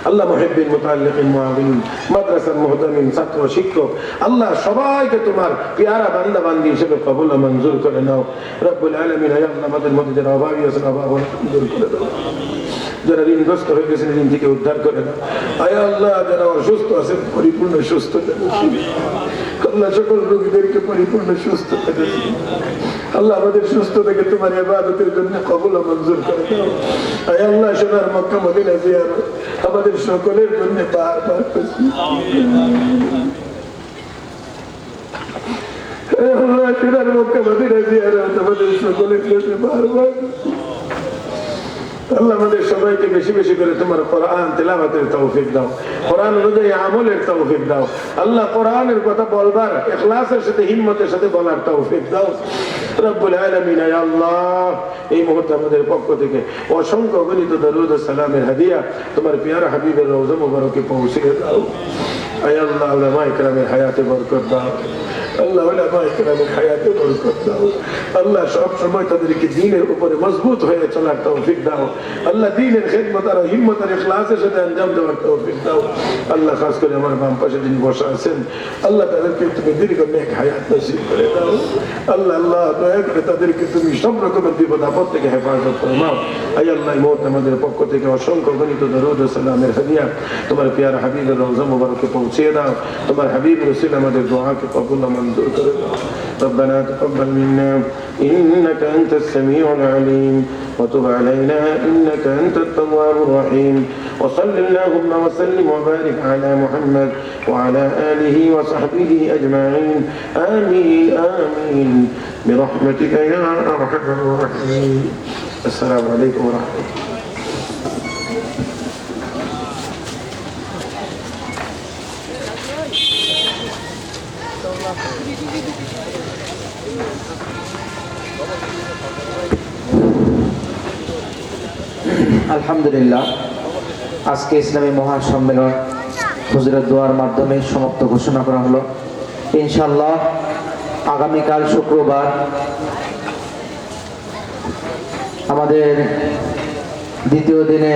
আল্লাহ মুহিব্বিন, মুতাআল্লিকিন, মুআবিন, মাদ্রাসার মুহতামিন, ছাত্র শিক্ষক, আল্লাহ সবাইকে তোমার পেয়ারা বান্দা বান্দি হিসেবে কবুল ও মঞ্জুর করে নাও। রব্বুল আলামিন, আয় আল্লাহ, আমাদের মধ্যে যারা অভাবী আছেন অভাব দূর করে দাও। যারা ঋণগ্রস্ত হয়ে গেছেন ঋণ থেকে উদ্ধার করে দাও। আয় আল্লাহ, যারা অসুস্থ আছেন পরিপূর্ণ সুস্থতা নসিব। আল্লাহ, সকল রোগীদেরকে পরিপূর্ণ সুস্থতা নসিব। আল্লাহ, আমাদের সুস্থতাকে তোমার ইবাদতের জন্য কবুল ও মঞ্জুর করে দাও। আয় আল্লাহ, সোনার মক্কা মদিনা জিয়ারত আমাদের সকলের জন্য বারবার আল্লাহ, সোনার মক্কা মদিনা জিয়ারত আমাদের সকলের জন্য বারবার। আল্লাহ, আমাদের সবাইকে বেশি বেশি করে তোমার কোরআন তেলাওয়াতের তৌফিক দাও, কোরআন অনুযায়ী আমলের তৌফিক দাও। আল্লাহ, কোরআনের কথা বলবার ইখলাসের সাথে হিম্মতের সাথে বলার তৌফিক দাও। রব্বুল আলামিন, আয় আল্লাহ, এই মুহূর্তে আমাদের পক্ষ থেকে অসংখ্য গণিত দরুদ ও সালামের হাদিয়া তোমার পিয়ারা হাবিবের রওজা মুবারকে পৌঁছে দাও। আয় আল্লাহ, উলামায়ে কেরামের হায়াতে বরকত দাও। আল্লাহ, উলামায়ে কেরামের হায়াতে বরকত দাও। আল্লাহ, সব সময় তাদেরকে দ্বীনের উপরে মজবুত হয়ে চলার তৌফিক দাও। আল্লাহ, দ্বীনের খিদমত আর হিম্মত আর ইখলাসের সাথে আঞ্জাম দেওয়ার তৌফিক দাও। আল্লাহ, খাস করে আমার বাম পাশে যিনি বসা আছেন, আল্লাহ, তাদেরকে তুমি দীর্ঘ নেক হায়াত নসিব করে দাও। আল্লাহ, আল্লাহ, দয়া করে তাদেরকে তুমি সব রকমের বিপদ আপদ থেকে হেফাজত ফরমাও। আয় আল্লাহ, এই মুহূর্তে আমাদের পক্ষ থেকে অসংখ্য গণিত দরুদ ও সালামের হাদিয়া তোমার পিয়ারা হাবিবের রওজা মুবারকে পৌঁছে দাও। তোমার হাবিব রাসূল আমাদের দোয়াকে কবুল ও মঞ্জুর করে দাও। ربنا تقبل منا إنك أنت السميع العليم وتب علينا إنك أنت التواب الرحيم وصل اللهم وسلم وبارك على محمد وعلى آله وصحبه أجمعين آمين آمين برحمتك يا أرحم الراحمين. السلام عليكم ورحمة الله. আলহামদুলিল্লাহ, আজকে ইসলামী মহাসম্মেলন হুজুরের দোয়ার মাধ্যমে সমাপ্ত ঘোষণা করা হলো। ইনশাআল্লাহ আগামীকাল শুক্রবার আমাদের দ্বিতীয় দিনে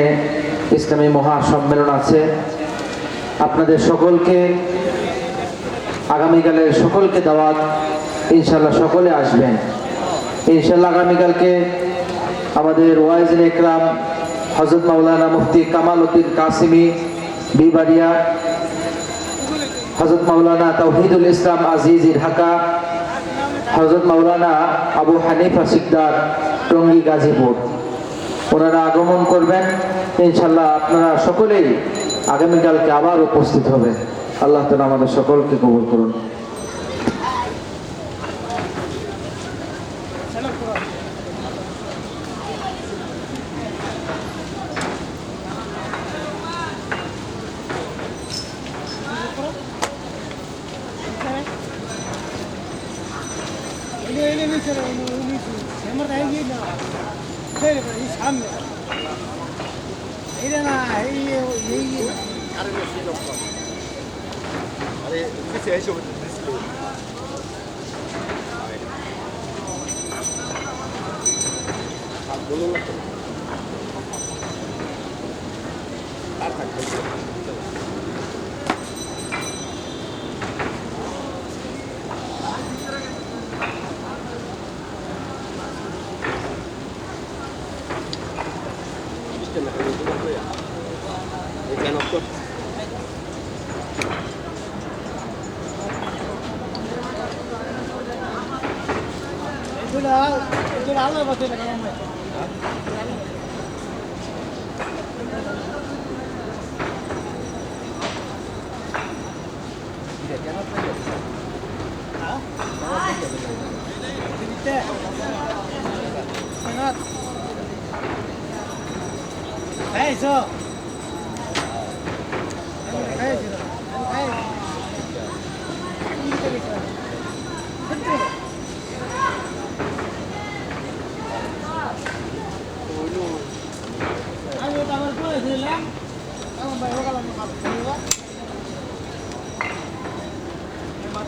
ইসলামী মহাসম্মেলন আছে। আপনাদের সকলকে আগামীকালের সকলকে দাওয়াত, ইনশাআল্লাহ সকলে আসবেন। ইনশাআল্লাহ আগামীকালকে আমাদের ওয়াইজুল ইকরাম হযরত মাওলানা মুফতি কামাল উদ্দিন কাসিমি বিবাড়িয়া, হযরত মাওলানা তাওহীদুল ইসলাম আজিজি ঢাকা, হযরত মাওলানা আবু হানিফা সিকদার টঙ্গী গাজীপুর, ওনারা আগমন করবেন। ইনশাআল্লাহ আপনারা সকলেই আগামীকালকে আবার উপস্থিত হবেন। আল্লাহ তাআলা আমাদের সকলকে কবুল করুন। Eso.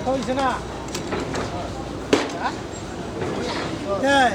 হইছে না হ্যাঁ